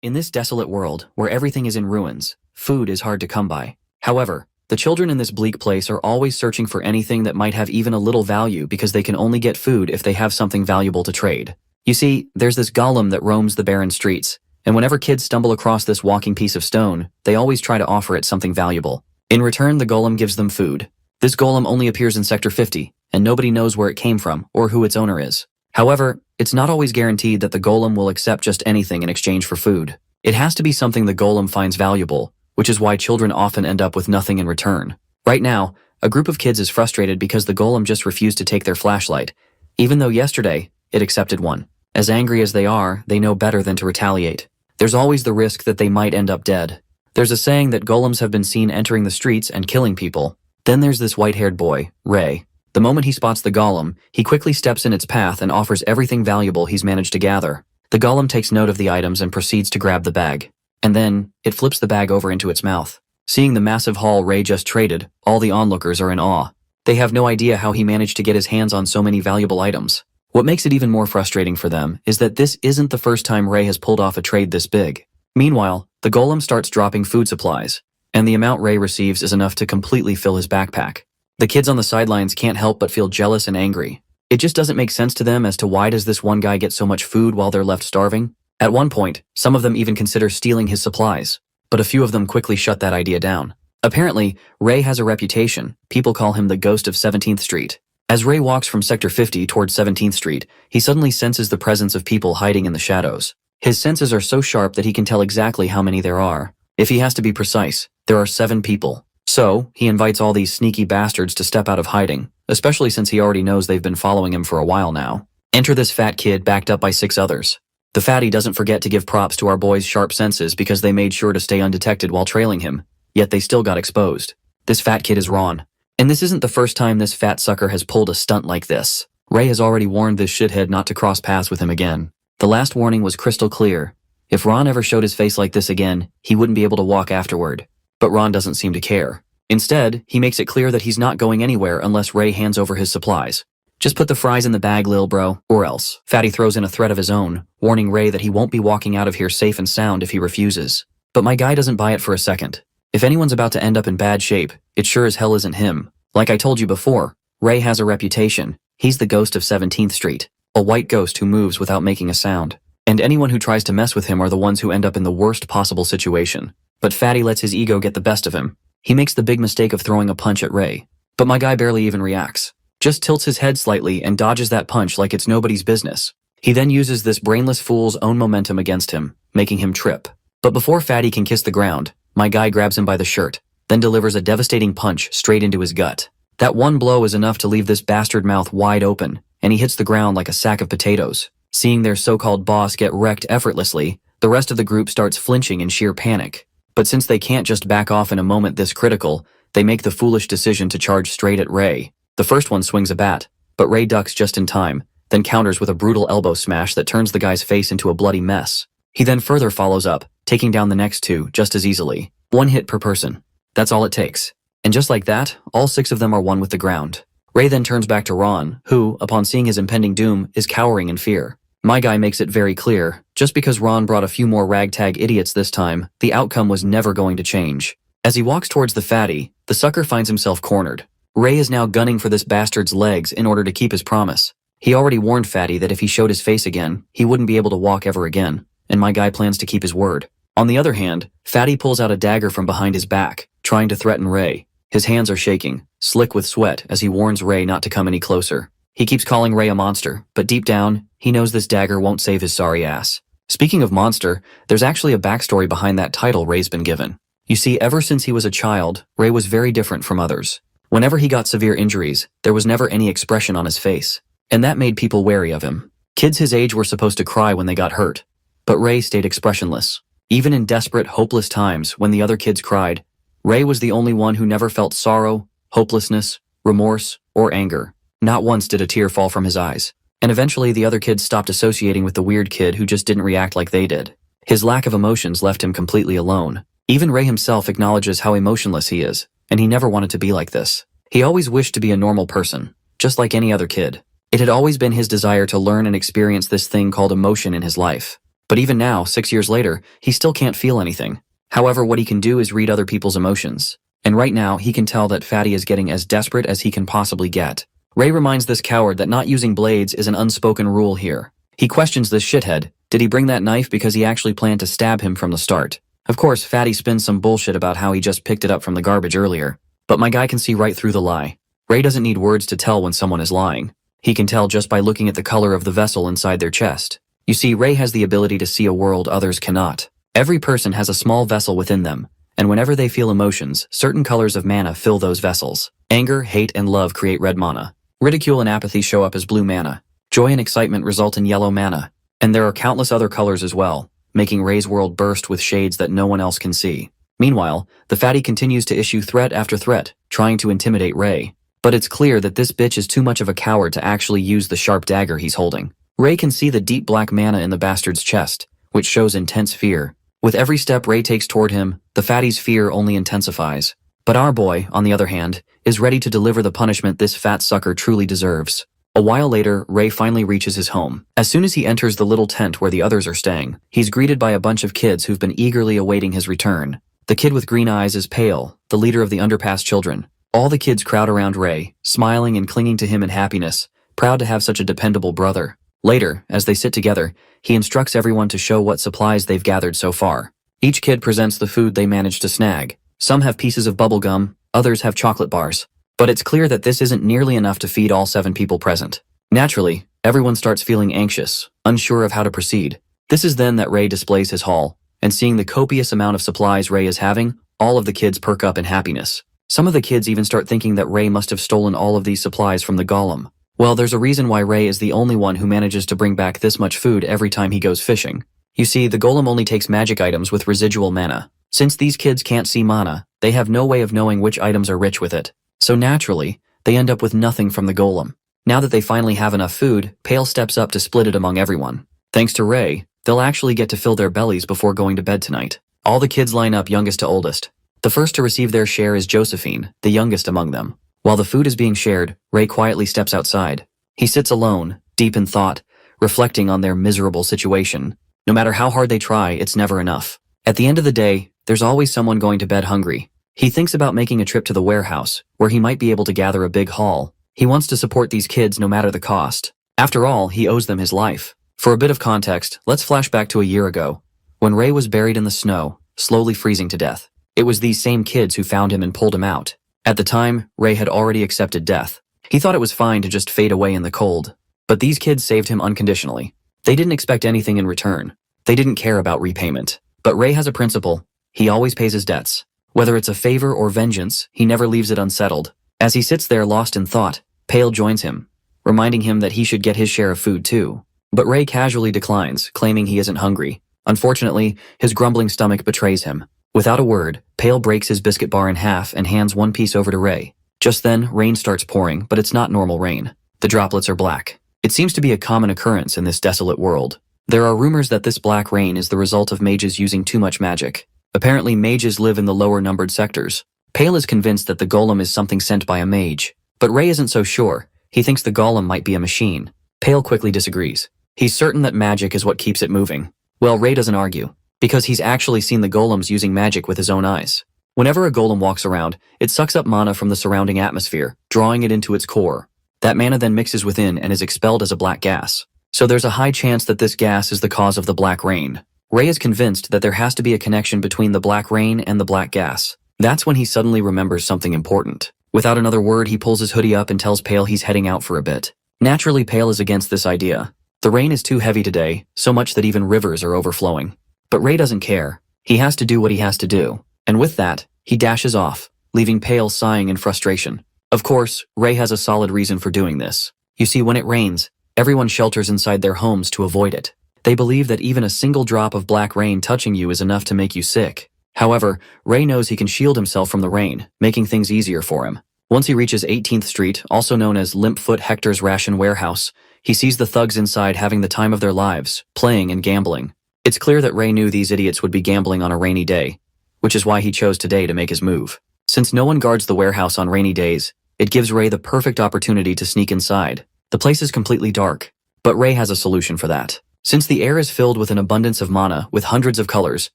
In this desolate world, where everything is in ruins, food is hard to come by. However, the children in this bleak place are always searching for anything that might have even a little value because they can only get food if they have something valuable to trade. You see, there's this golem that roams the barren streets, and whenever kids stumble across this walking piece of stone, they always try to offer it something valuable. In return, the golem gives them food. This golem only appears in Sector 50, and nobody knows where it came from or who its owner is. However, it's not always guaranteed that the golem will accept just anything in exchange for food. It has to be something the golem finds valuable, which is why children often end up with nothing in return. Right now, a group of kids is frustrated because the golem just refused to take their flashlight, even though yesterday, it accepted one. As angry as they are, they know better than to retaliate. There's always the risk that they might end up dead. There's a saying that golems have been seen entering the streets and killing people. Then there's this white-haired boy, Ray. The moment he spots the golem, he quickly steps in its path and offers everything valuable he's managed to gather. The golem takes note of the items and proceeds to grab the bag. And then, it flips the bag over into its mouth. Seeing the massive haul Ray just traded, all the onlookers are in awe. They have no idea how he managed to get his hands on so many valuable items. What makes it even more frustrating for them is that this isn't the first time Ray has pulled off a trade this big. Meanwhile, the golem starts dropping food supplies, and the amount Ray receives is enough to completely fill his backpack. The kids on the sidelines can't help but feel jealous and angry. It just doesn't make sense to them as to why does this one guy get so much food while they're left starving. At one point, some of them even consider stealing his supplies, but a few of them quickly shut that idea down. Apparently, Ray has a reputation. People call him the Ghost of 17th Street. As Ray walks from Sector 50 towards 17th Street, he suddenly senses the presence of people hiding in the shadows. His senses are so sharp that he can tell exactly how many there are. If he has to be precise, there are 7 people. So, he invites all these sneaky bastards to step out of hiding, especially since he already knows they've been following him for a while now. Enter this fat kid backed up by 6 others. The fatty doesn't forget to give props to our boy's sharp senses because they made sure to stay undetected while trailing him, yet they still got exposed. This fat kid is Ron. And this isn't the first time this fat sucker has pulled a stunt like this. Ray has already warned this shithead not to cross paths with him again. The last warning was crystal clear. If Ron ever showed his face like this again, he wouldn't be able to walk afterward. But Ron doesn't seem to care. Instead, he makes it clear that he's not going anywhere unless Ray hands over his supplies. Just put the fries in the bag, lil bro, or else. Fatty throws in a threat of his own, warning Ray that he won't be walking out of here safe and sound if he refuses. But my guy doesn't buy it for a second. If anyone's about to end up in bad shape, it sure as hell isn't him. Like I told you before, Ray has a reputation. He's the Ghost of 17th Street, a white ghost who moves without making a sound. And anyone who tries to mess with him are the ones who end up in the worst possible situation. But Fatty lets his ego get the best of him. He makes the big mistake of throwing a punch at Ray. But my guy barely even reacts. Just tilts his head slightly and dodges that punch like it's nobody's business. He then uses this brainless fool's own momentum against him, making him trip. But before Fatty can kiss the ground, my guy grabs him by the shirt, then delivers a devastating punch straight into his gut. That one blow is enough to leave this bastard mouth wide open, and he hits the ground like a sack of potatoes. Seeing their so-called boss get wrecked effortlessly, the rest of the group starts flinching in sheer panic. But since they can't just back off in a moment this critical, they make the foolish decision to charge straight at Ray. The first one swings a bat, but Ray ducks just in time, then counters with a brutal elbow smash that turns the guy's face into a bloody mess. He then further follows up, taking down the next 2 just as easily. 1 hit per person. That's all it takes. And just like that, all 6 of them are one with the ground. Ray then turns back to Ron, who, upon seeing his impending doom, is cowering in fear. My guy makes it very clear, just because Ron brought a few more ragtag idiots this time, the outcome was never going to change. As he walks towards the fatty, the sucker finds himself cornered. Ray is now gunning for this bastard's legs in order to keep his promise. He already warned Fatty that if he showed his face again, he wouldn't be able to walk ever again, and my guy plans to keep his word. On the other hand, Fatty pulls out a dagger from behind his back, trying to threaten Ray. His hands are shaking, slick with sweat as he warns Ray not to come any closer. He keeps calling Ray a monster, but deep down, he knows this dagger won't save his sorry ass. Speaking of monster, there's actually a backstory behind that title Ray's been given. You see, ever since he was a child, Ray was very different from others. Whenever he got severe injuries, there was never any expression on his face, and that made people wary of him. Kids his age were supposed to cry when they got hurt, but Ray stayed expressionless. Even in desperate, hopeless times when the other kids cried, Ray was the only one who never felt sorrow, hopelessness, remorse, or anger. Not once did a tear fall from his eyes. And eventually the other kids stopped associating with the weird kid who just didn't react like they did. His lack of emotions left him completely alone. Even Ray himself acknowledges how emotionless he is, and he never wanted to be like this. He always wished to be a normal person, just like any other kid. It had always been his desire to learn and experience this thing called emotion in his life. But even now, 6 years later, he still can't feel anything. However, what he can do is read other people's emotions. And right now, he can tell that Fatty is getting as desperate as he can possibly get. Ray reminds this coward that not using blades is an unspoken rule here. He questions this shithead. Did he bring that knife because he actually planned to stab him from the start? Of course, Fatty spins some bullshit about how he just picked it up from the garbage earlier. But my guy can see right through the lie. Ray doesn't need words to tell when someone is lying. He can tell just by looking at the color of the vessel inside their chest. You see, Ray has the ability to see a world others cannot. Every person has a small vessel within them, and whenever they feel emotions, certain colors of mana fill those vessels. Anger, hate, and love create red mana. Ridicule and apathy show up as blue mana. Joy and excitement result in yellow mana. And there are countless other colors as well, making Ray's world burst with shades that no one else can see. Meanwhile, the fatty continues to issue threat after threat, trying to intimidate Ray. But it's clear that this bitch is too much of a coward to actually use the sharp dagger he's holding. Ray can see the deep black mana in the bastard's chest, which shows intense fear. With every step Ray takes toward him, the fatty's fear only intensifies. But our boy, on the other hand, is ready to deliver the punishment this fat sucker truly deserves. A while later, Ray finally reaches his home. As soon as he enters the little tent where the others are staying, he's greeted by a bunch of kids who've been eagerly awaiting his return. The kid with green eyes is Pale, the leader of the underpass children. All the kids crowd around Ray, smiling and clinging to him in happiness, proud to have such a dependable brother. Later, as they sit together, he instructs everyone to show what supplies they've gathered so far. Each kid presents the food they managed to snag. Some have pieces of bubble gum, others have chocolate bars. But it's clear that this isn't nearly enough to feed all 7 people present. Naturally, everyone starts feeling anxious, unsure of how to proceed. This is then that Ray displays his haul, and seeing the copious amount of supplies Ray is having, all of the kids perk up in happiness. Some of the kids even start thinking that Ray must have stolen all of these supplies from the golem. Well, there's a reason why Ray is the only one who manages to bring back this much food every time he goes fishing. You see, the golem only takes magic items with residual mana. Since these kids can't see mana, they have no way of knowing which items are rich with it. So naturally, they end up with nothing from the golem. Now that they finally have enough food, Pale steps up to split it among everyone. Thanks to Ray, they'll actually get to fill their bellies before going to bed tonight. All the kids line up youngest to oldest. The first to receive their share is Josephine, the youngest among them. While the food is being shared, Ray quietly steps outside. He sits alone, deep in thought, reflecting on their miserable situation. No matter how hard they try, it's never enough. At the end of the day, there's always someone going to bed hungry. He thinks about making a trip to the warehouse, where he might be able to gather a big haul. He wants to support these kids no matter the cost. After all, he owes them his life. For a bit of context, let's flash back to a year ago, when Ray was buried in the snow, slowly freezing to death. It was these same kids who found him and pulled him out. At the time, Ray had already accepted death. He thought it was fine to just fade away in the cold. But these kids saved him unconditionally. They didn't expect anything in return. They didn't care about repayment. But Ray has a principle. He always pays his debts. Whether it's a favor or vengeance, he never leaves it unsettled. As he sits there lost in thought, Pale joins him, reminding him that he should get his share of food too. But Ray casually declines, claiming he isn't hungry. Unfortunately, his grumbling stomach betrays him. Without a word, Pale breaks his biscuit bar in half and hands one piece over to Ray. Just then, rain starts pouring, but it's not normal rain. The droplets are black. It seems to be a common occurrence in this desolate world. There are rumors that this black rain is the result of mages using too much magic. Apparently, mages live in the lower numbered sectors. Pale is convinced that the golem is something sent by a mage. But Ray isn't so sure. He thinks the golem might be a machine. Pale quickly disagrees. He's certain that magic is what keeps it moving. Well, Ray doesn't argue, because he's actually seen the golems using magic with his own eyes. Whenever a golem walks around, it sucks up mana from the surrounding atmosphere, drawing it into its core. That mana then mixes within and is expelled as a black gas. So there's a high chance that this gas is the cause of the black rain. Ray is convinced that there has to be a connection between the black rain and the black gas. That's when he suddenly remembers something important. Without another word, he pulls his hoodie up and tells Pale he's heading out for a bit. Naturally, Pale is against this idea. The rain is too heavy today, so much that even rivers are overflowing. But Ray doesn't care. He has to do what he has to do. And with that, he dashes off, leaving Pale sighing in frustration. Of course, Ray has a solid reason for doing this. You see, when it rains, everyone shelters inside their homes to avoid it. They believe that even a single drop of black rain touching you is enough to make you sick. However, Ray knows he can shield himself from the rain, making things easier for him. Once he reaches 18th Street, also known as Limpfoot Hector's Ration Warehouse, he sees the thugs inside having the time of their lives, playing and gambling. It's clear that Ray knew these idiots would be gambling on a rainy day, which is why he chose today to make his move. Since no one guards the warehouse on rainy days, it gives Ray the perfect opportunity to sneak inside. The place is completely dark, but Ray has a solution for that. Since the air is filled with an abundance of mana with hundreds of colors,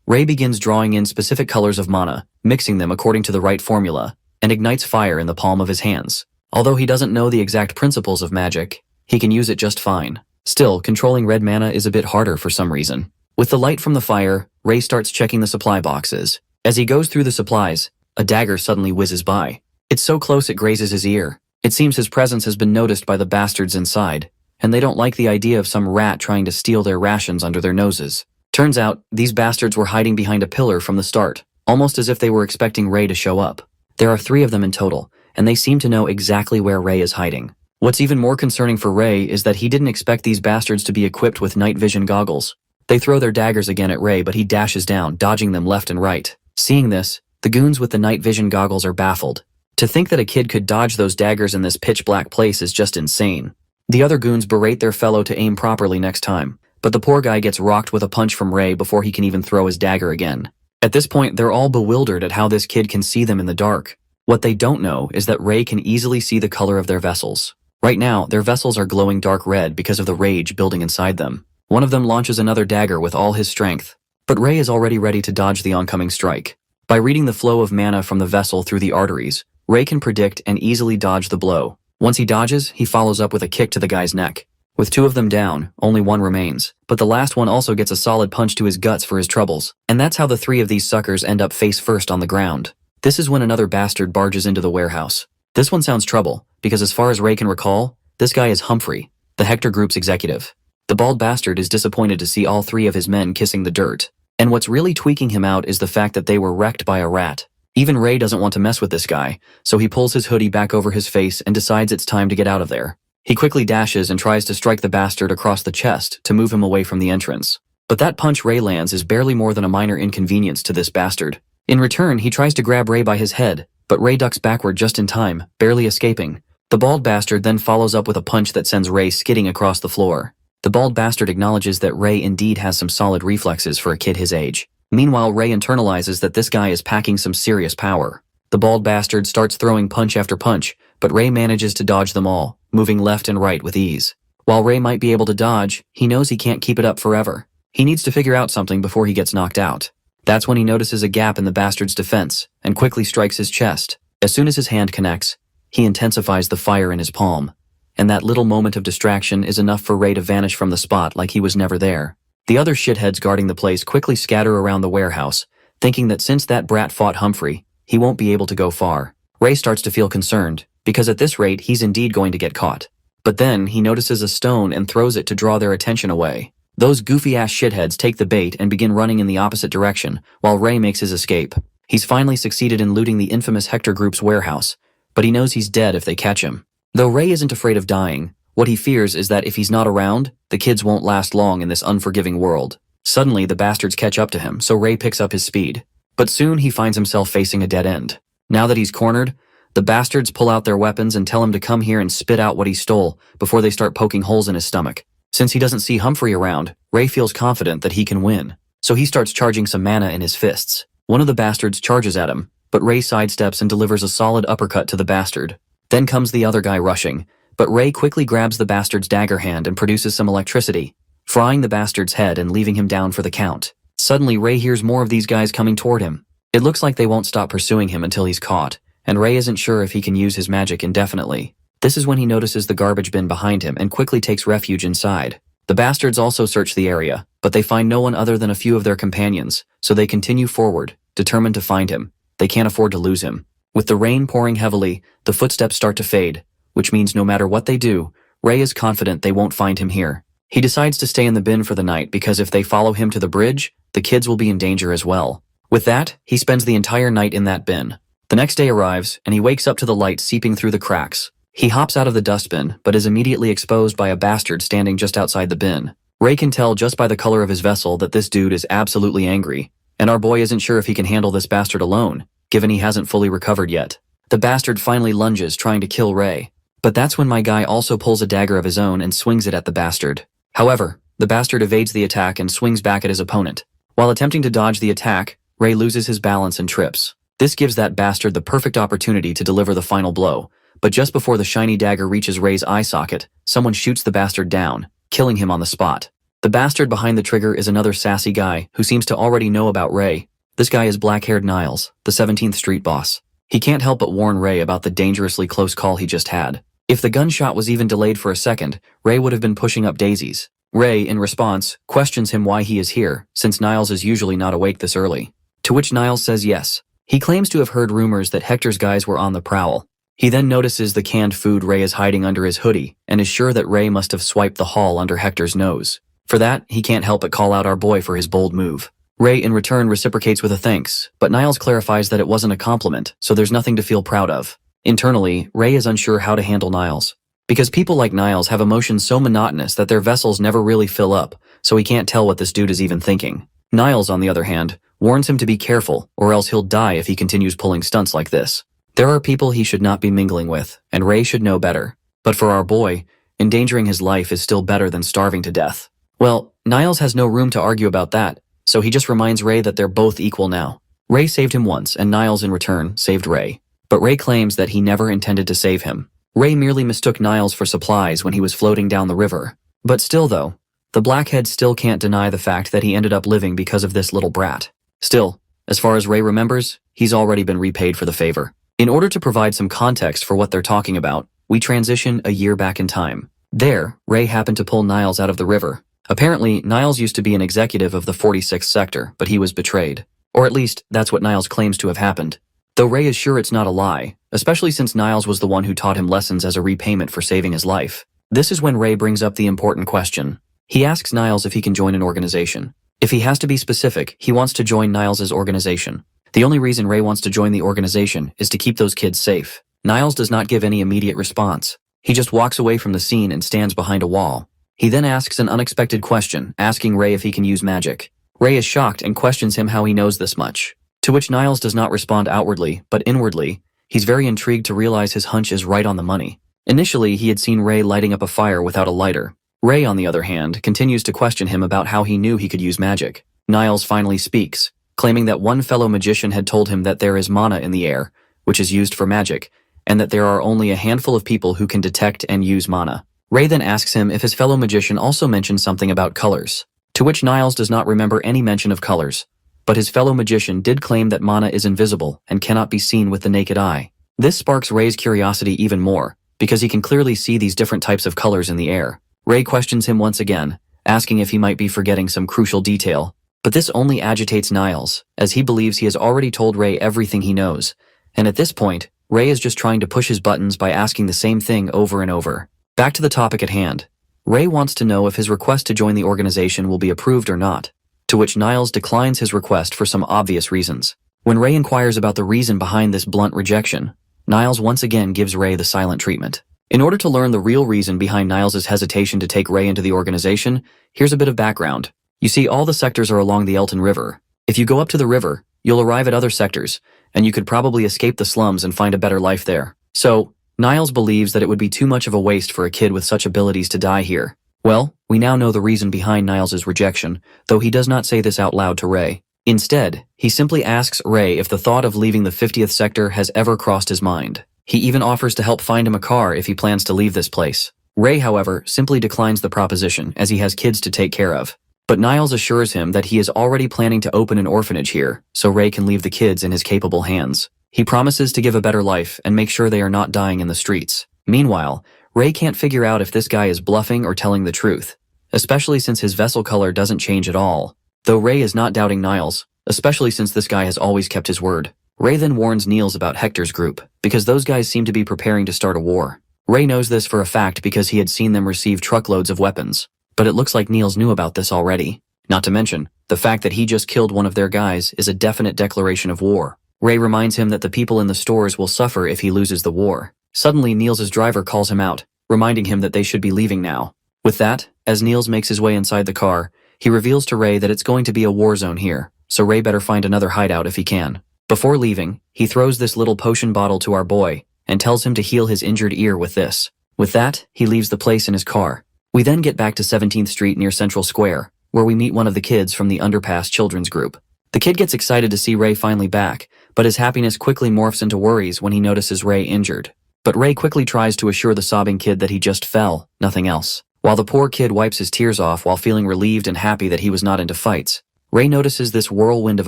Ray begins drawing in specific colors of mana, mixing them according to the right formula, and ignites fire in the palm of his hands. Although he doesn't know the exact principles of magic, he can use it just fine. Still, controlling red mana is a bit harder for some reason. With the light from the fire, Ray starts checking the supply boxes. As he goes through the supplies, a dagger suddenly whizzes by. It's so close it grazes his ear. It seems his presence has been noticed by the bastards inside, and they don't like the idea of some rat trying to steal their rations under their noses. Turns out, these bastards were hiding behind a pillar from the start, almost as if they were expecting Ray to show up. There are 3 of them in total, and they seem to know exactly where Ray is hiding. What's even more concerning for Ray is that he didn't expect these bastards to be equipped with night vision goggles. They throw their daggers again at Ray, but he dashes down, dodging them left and right. Seeing this, the goons with the night vision goggles are baffled. To think that a kid could dodge those daggers in this pitch-black place is just insane. The other goons berate their fellow to aim properly next time, but the poor guy gets rocked with a punch from Ray before he can even throw his dagger again. At this point, they're all bewildered at how this kid can see them in the dark. What they don't know is that Ray can easily see the color of their vessels. Right now, their vessels are glowing dark red because of the rage building inside them. One of them launches another dagger with all his strength, but Ray is already ready to dodge the oncoming strike. By reading the flow of mana from the vessel through the arteries, Ray can predict and easily dodge the blow. Once he dodges, he follows up with a kick to the guy's neck. With 2 of them down, only 1 remains, but the last one also gets a solid punch to his guts for his troubles. And that's how the 3 of these suckers end up face first on the ground. This is when another bastard barges into the warehouse. This one sounds trouble, because as far as Ray can recall, this guy is Humphrey, the Hector Group's executive. The bald bastard is disappointed to see all 3 of his men kissing the dirt. And what's really tweaking him out is the fact that they were wrecked by a rat. Even Ray doesn't want to mess with this guy, so he pulls his hoodie back over his face and decides it's time to get out of there. He quickly dashes and tries to strike the bastard across the chest to move him away from the entrance. But that punch Ray lands is barely more than a minor inconvenience to this bastard. In return, he tries to grab Ray by his head, but Ray ducks backward just in time, barely escaping. The bald bastard then follows up with a punch that sends Ray skidding across the floor. The bald bastard acknowledges that Ray indeed has some solid reflexes for a kid his age. Meanwhile, Ray internalizes that this guy is packing some serious power. The bald bastard starts throwing punch after punch, but Ray manages to dodge them all, moving left and right with ease. While Ray might be able to dodge, he knows he can't keep it up forever. He needs to figure out something before he gets knocked out. That's when he notices a gap in the bastard's defense, and quickly strikes his chest. As soon as his hand connects, he intensifies the fire in his palm, and that little moment of distraction is enough for Ray to vanish from the spot like he was never there. The other shitheads guarding the place quickly scatter around the warehouse, thinking that since that brat fought Humphrey, he won't be able to go far. Ray starts to feel concerned, because at this rate he's indeed going to get caught. But then he notices a stone and throws it to draw their attention away. Those goofy-ass shitheads take the bait and begin running in the opposite direction, while Ray makes his escape. He's finally succeeded in looting the infamous Hector Group's warehouse, but he knows he's dead if they catch him. Though Ray isn't afraid of dying, what he fears is that if he's not around, the kids won't last long in this unforgiving world. Suddenly, the bastards catch up to him, so Ray picks up his speed. But soon he finds himself facing a dead end. Now that he's cornered, the bastards pull out their weapons and tell him to come here and spit out what he stole before they start poking holes in his stomach. Since he doesn't see Humphrey around, Ray feels confident that he can win, so he starts charging some mana in his fists. One of the bastards charges at him, but Ray sidesteps and delivers a solid uppercut to the bastard. Then comes the other guy rushing, but Ray quickly grabs the bastard's dagger hand and produces some electricity, frying the bastard's head and leaving him down for the count. Suddenly, Ray hears more of these guys coming toward him. It looks like they won't stop pursuing him until he's caught, and Ray isn't sure if he can use his magic indefinitely. This is when he notices the garbage bin behind him and quickly takes refuge inside. The bastards also search the area, but they find no one other than a few of their companions, so they continue forward, determined to find him. They can't afford to lose him. With the rain pouring heavily, the footsteps start to fade, which means no matter what they do, Ray is confident they won't find him here. He decides to stay in the bin for the night because if they follow him to the bridge, the kids will be in danger as well. With that, he spends the entire night in that bin. The next day arrives, and he wakes up to the light seeping through the cracks. He hops out of the dustbin, but is immediately exposed by a bastard standing just outside the bin. Ray can tell just by the color of his vessel that this dude is absolutely angry, and our boy isn't sure if he can handle this bastard alone, given he hasn't fully recovered yet. The bastard finally lunges, trying to kill Ray. But that's when my guy also pulls a dagger of his own and swings it at the bastard. However, the bastard evades the attack and swings back at his opponent. While attempting to dodge the attack, Ray loses his balance and trips. This gives that bastard the perfect opportunity to deliver the final blow, but just before the shiny dagger reaches Ray's eye socket, someone shoots the bastard down, killing him on the spot. The bastard behind the trigger is another sassy guy who seems to already know about Ray. This guy is black-haired Niles, the 17th Street boss. He can't help but warn Ray about the dangerously close call he just had. If the gunshot was even delayed for a second, Ray would have been pushing up daisies. Ray, in response, questions him why he is here, since Niles is usually not awake this early. To which Niles says yes. He claims to have heard rumors that Hector's guys were on the prowl. He then notices the canned food Ray is hiding under his hoodie, and is sure that Ray must have swiped the haul under Hector's nose. For that, he can't help but call out our boy for his bold move. Ray in return reciprocates with a thanks, but Niles clarifies that it wasn't a compliment, so there's nothing to feel proud of. Internally, Ray is unsure how to handle Niles. Because people like Niles have emotions so monotonous that their vessels never really fill up, so he can't tell what this dude is even thinking. Niles, on the other hand, warns him to be careful, or else he'll die if he continues pulling stunts like this. There are people he should not be mingling with, and Ray should know better. But for our boy, endangering his life is still better than starving to death. Well, Niles has no room to argue about that, so he just reminds Ray that they're both equal now. Ray saved him once, and Niles in return saved Ray. But Ray claims that he never intended to save him. Ray merely mistook Niles for supplies when he was floating down the river. But still though, the blackhead still can't deny the fact that he ended up living because of this little brat. Still, as far as Ray remembers, he's already been repaid for the favor. In order to provide some context for what they're talking about, we transition a year back in time. There, Ray happened to pull Niles out of the river. Apparently, Niles used to be an executive of the 46th sector, but he was betrayed. Or at least, that's what Niles claims to have happened. Though Ray is sure it's not a lie, especially since Niles was the one who taught him lessons as a repayment for saving his life. This is when Ray brings up the important question. He asks Niles if he can join an organization. If he has to be specific, he wants to join Niles' organization. The only reason Ray wants to join the organization is to keep those kids safe. Niles does not give any immediate response. He just walks away from the scene and stands behind a wall. He then asks an unexpected question, asking Ray if he can use magic. Ray is shocked and questions him how he knows this much. To which Niles does not respond outwardly, but inwardly, he's very intrigued to realize his hunch is right on the money. Initially, he had seen Ray lighting up a fire without a lighter. Ray, on the other hand, continues to question him about how he knew he could use magic. Niles finally speaks, claiming that one fellow magician had told him that there is mana in the air, which is used for magic, and that there are only a handful of people who can detect and use mana. Ray then asks him if his fellow magician also mentioned something about colors, to which Niles does not remember any mention of colors. But his fellow magician did claim that mana is invisible and cannot be seen with the naked eye. This sparks Ray's curiosity even more, because he can clearly see these different types of colors in the air. Ray questions him once again, asking if he might be forgetting some crucial detail. But this only agitates Niles, as he believes he has already told Ray everything he knows. And at this point, Ray is just trying to push his buttons by asking the same thing over and over. Back to the topic at hand. Ray wants to know if his request to join the organization will be approved or not, to which Niles declines his request for some obvious reasons. When Ray inquires about the reason behind this blunt rejection, Niles once again gives Ray the silent treatment. In order to learn the real reason behind Niles' hesitation to take Ray into the organization, here's a bit of background. You see, all the sectors are along the Elton River. If you go up to the river, you'll arrive at other sectors, and you could probably escape the slums and find a better life there. So, Niles believes that it would be too much of a waste for a kid with such abilities to die here. Well, we now know the reason behind Niles' rejection, though he does not say this out loud to Ray. Instead, he simply asks Ray if the thought of leaving the 50th sector has ever crossed his mind. He even offers to help find him a car if he plans to leave this place. Ray, however, simply declines the proposition as he has kids to take care of. But Niles assures him that he is already planning to open an orphanage here, so Ray can leave the kids in his capable hands. He promises to give a better life and make sure they are not dying in the streets. Meanwhile, Ray can't figure out if this guy is bluffing or telling the truth, especially since his vessel color doesn't change at all. Though Ray is not doubting Niles, especially since this guy has always kept his word. Ray then warns Niles about Hector's group, because those guys seem to be preparing to start a war. Ray knows this for a fact because he had seen them receive truckloads of weapons, but it looks like Niles knew about this already. Not to mention, the fact that he just killed one of their guys is a definite declaration of war. Ray reminds him that the people in the stores will suffer if he loses the war. Suddenly, Niles' driver calls him out, reminding him that they should be leaving now. With that, as Niles makes his way inside the car, he reveals to Ray that it's going to be a war zone here, so Ray better find another hideout if he can. Before leaving, he throws this little potion bottle to our boy and tells him to heal his injured ear with this. With that, he leaves the place in his car. We then get back to 17th Street near Central Square, where we meet one of the kids from the Underpass children's group. The kid gets excited to see Ray finally back, but his happiness quickly morphs into worries when he notices Ray injured. But Ray quickly tries to assure the sobbing kid that he just fell, nothing else. While the poor kid wipes his tears off while feeling relieved and happy that he was not into fights, Ray notices this whirlwind of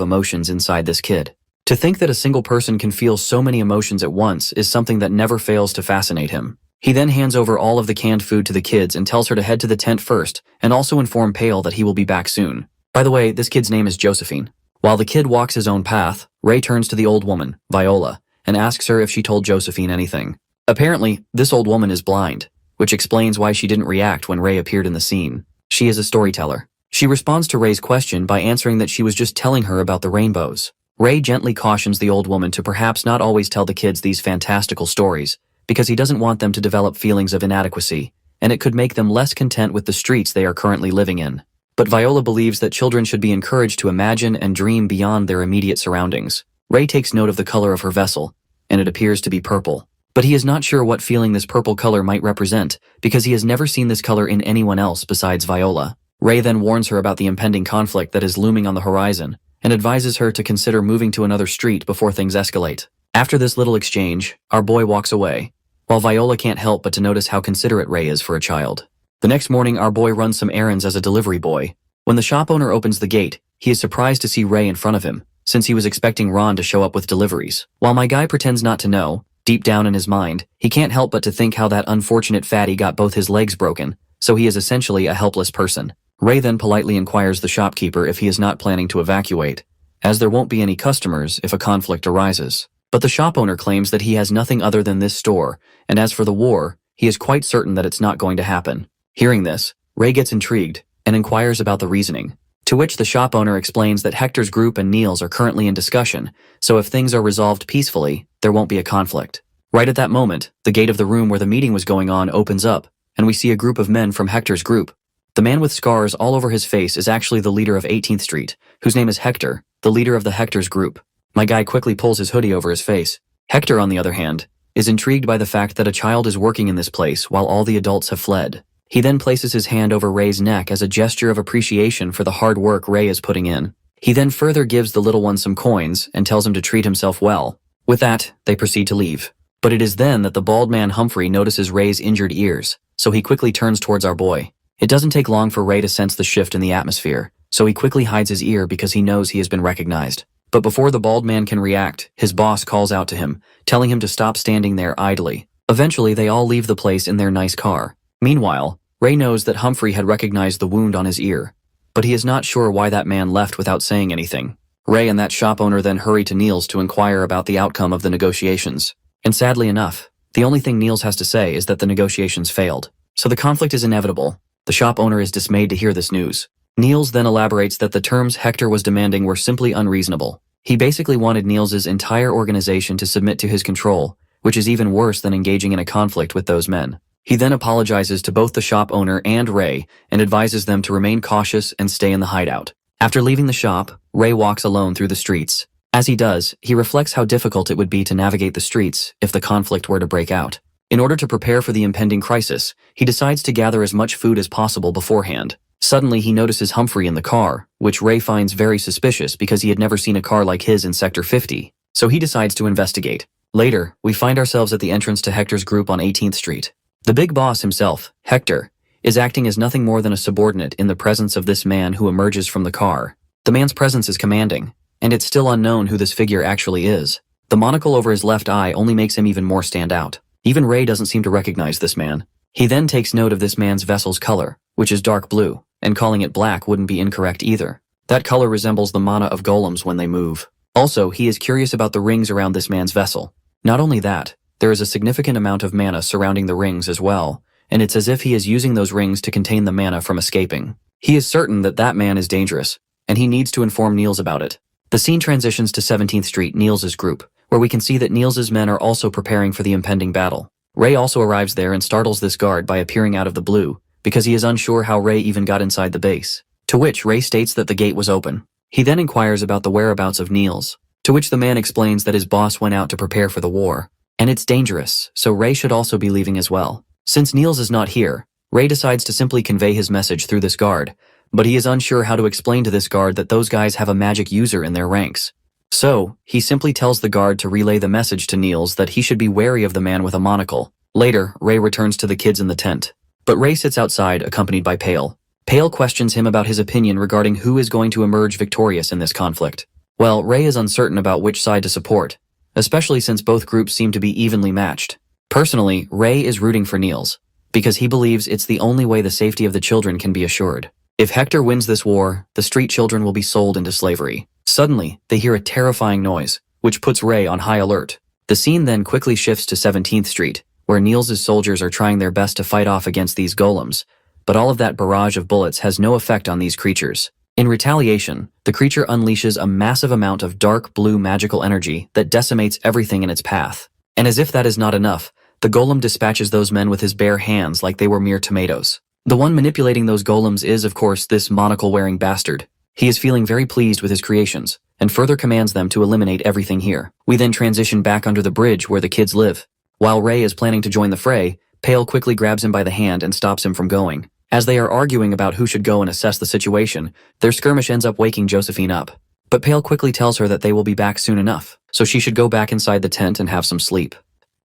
emotions inside this kid. To think that a single person can feel so many emotions at once is something that never fails to fascinate him. He then hands over all of the canned food to the kids and tells her to head to the tent first and also inform Pale that he will be back soon. By the way, this kid's name is Josephine. While the kid walks his own path, Ray turns to the old woman, Viola, and asks her if she told Josephine anything. Apparently, this old woman is blind, which explains why she didn't react when Ray appeared in the scene. She is a storyteller. She responds to Ray's question by answering that she was just telling her about the rainbows. Ray gently cautions the old woman to perhaps not always tell the kids these fantastical stories, because he doesn't want them to develop feelings of inadequacy, and it could make them less content with the streets they are currently living in. But Viola believes that children should be encouraged to imagine and dream beyond their immediate surroundings. Ray takes note of the color of her vessel, and it appears to be purple. But he is not sure what feeling this purple color might represent, because he has never seen this color in anyone else besides Viola. Ray then warns her about the impending conflict that is looming on the horizon, and advises her to consider moving to another street before things escalate. After this little exchange, our boy walks away, while Viola can't help but to notice how considerate Ray is for a child. The next morning, our boy runs some errands as a delivery boy. When the shop owner opens the gate, he is surprised to see Ray in front of him, since he was expecting Ron to show up with deliveries. While my guy pretends not to know, deep down in his mind, he can't help but to think how that unfortunate fatty got both his legs broken, so he is essentially a helpless person. Ray then politely inquires the shopkeeper if he is not planning to evacuate, as there won't be any customers if a conflict arises. But the shop owner claims that he has nothing other than this store, and as for the war, he is quite certain that it's not going to happen. Hearing this, Ray gets intrigued and inquires about the reasoning, to which the shop owner explains that Hector's group and Neil's are currently in discussion, so if things are resolved peacefully, there won't be a conflict. Right at that moment, the gate of the room where the meeting was going on opens up, and we see a group of men from Hector's group. The man with scars all over his face is actually the leader of 18th Street, whose name is Hector, the leader of the Hector's group. My guy quickly pulls his hoodie over his face. Hector, on the other hand, is intrigued by the fact that a child is working in this place while all the adults have fled. He then places his hand over Ray's neck as a gesture of appreciation for the hard work Ray is putting in. He then further gives the little one some coins and tells him to treat himself well. With that, they proceed to leave. But it is then that the bald man Humphrey notices Ray's injured ears, so he quickly turns towards our boy. It doesn't take long for Ray to sense the shift in the atmosphere, so he quickly hides his ear because he knows he has been recognized. But before the bald man can react, his boss calls out to him, telling him to stop standing there idly. Eventually, they all leave the place in their nice car. Meanwhile, Ray knows that Humphrey had recognized the wound on his ear, but he is not sure why that man left without saying anything. Ray and that shop owner then hurry to Niels to inquire about the outcome of the negotiations. And sadly enough, the only thing Niels has to say is that the negotiations failed. So the conflict is inevitable. The shop owner is dismayed to hear this news. Niels then elaborates that the terms Hector was demanding were simply unreasonable. He basically wanted Niels's entire organization to submit to his control, which is even worse than engaging in a conflict with those men. He then apologizes to both the shop owner and Ray and advises them to remain cautious and stay in the hideout. After leaving the shop, Ray walks alone through the streets. As he does, he reflects how difficult it would be to navigate the streets if the conflict were to break out. In order to prepare for the impending crisis, he decides to gather as much food as possible beforehand. Suddenly, he notices Humphrey in the car, which Ray finds very suspicious because he had never seen a car like his in Sector 50, so he decides to investigate. Later, we find ourselves at the entrance to Hector's group on 18th Street. The big boss himself, Hector, is acting as nothing more than a subordinate in the presence of this man who emerges from the car. The man's presence is commanding, and it's still unknown who this figure actually is. The monocle over his left eye only makes him even more stand out. Even Ray doesn't seem to recognize this man. He then takes note of this man's vessel's color, which is dark blue, and calling it black wouldn't be incorrect either. That color resembles the mana of golems when they move. Also, he is curious about the rings around this man's vessel. Not only that, there is a significant amount of mana surrounding the rings as well, and it's as if he is using those rings to contain the mana from escaping. He is certain that that man is dangerous, and he needs to inform Niels about it. The scene transitions to 17th Street, Niels' group, where we can see that Niels' men are also preparing for the impending battle. Ray also arrives there and startles this guard by appearing out of the blue, because he is unsure how Ray even got inside the base. To which Ray states that the gate was open. He then inquires about the whereabouts of Niels, to which the man explains that his boss went out to prepare for the war. And it's dangerous, so Ray should also be leaving as well. Since Niels is not here, Ray decides to simply convey his message through this guard, but he is unsure how to explain to this guard that those guys have a magic user in their ranks. So, he simply tells the guard to relay the message to Niels that he should be wary of the man with a monocle. Later, Ray returns to the kids in the tent. But Ray sits outside, accompanied by Pale. Pale questions him about his opinion regarding who is going to emerge victorious in this conflict. Well, Ray is uncertain about which side to support, especially since both groups seem to be evenly matched. Personally, Ray is rooting for Niels, because he believes it's the only way the safety of the children can be assured. If Hector wins this war, the street children will be sold into slavery. Suddenly, they hear a terrifying noise, which puts Ray on high alert. The scene then quickly shifts to 17th Street, where Niels' soldiers are trying their best to fight off against these golems, but all of that barrage of bullets has no effect on these creatures. In retaliation, the creature unleashes a massive amount of dark blue magical energy that decimates everything in its path. And as if that is not enough, the golem dispatches those men with his bare hands like they were mere tomatoes. The one manipulating those golems is, of course, this monocle-wearing bastard. He is feeling very pleased with his creations, and further commands them to eliminate everything here. We then transition back under the bridge where the kids live. While Ray is planning to join the fray, Pale quickly grabs him by the hand and stops him from going. As they are arguing about who should go and assess the situation, their skirmish ends up waking Josephine up. But Pale quickly tells her that they will be back soon enough, so she should go back inside the tent and have some sleep.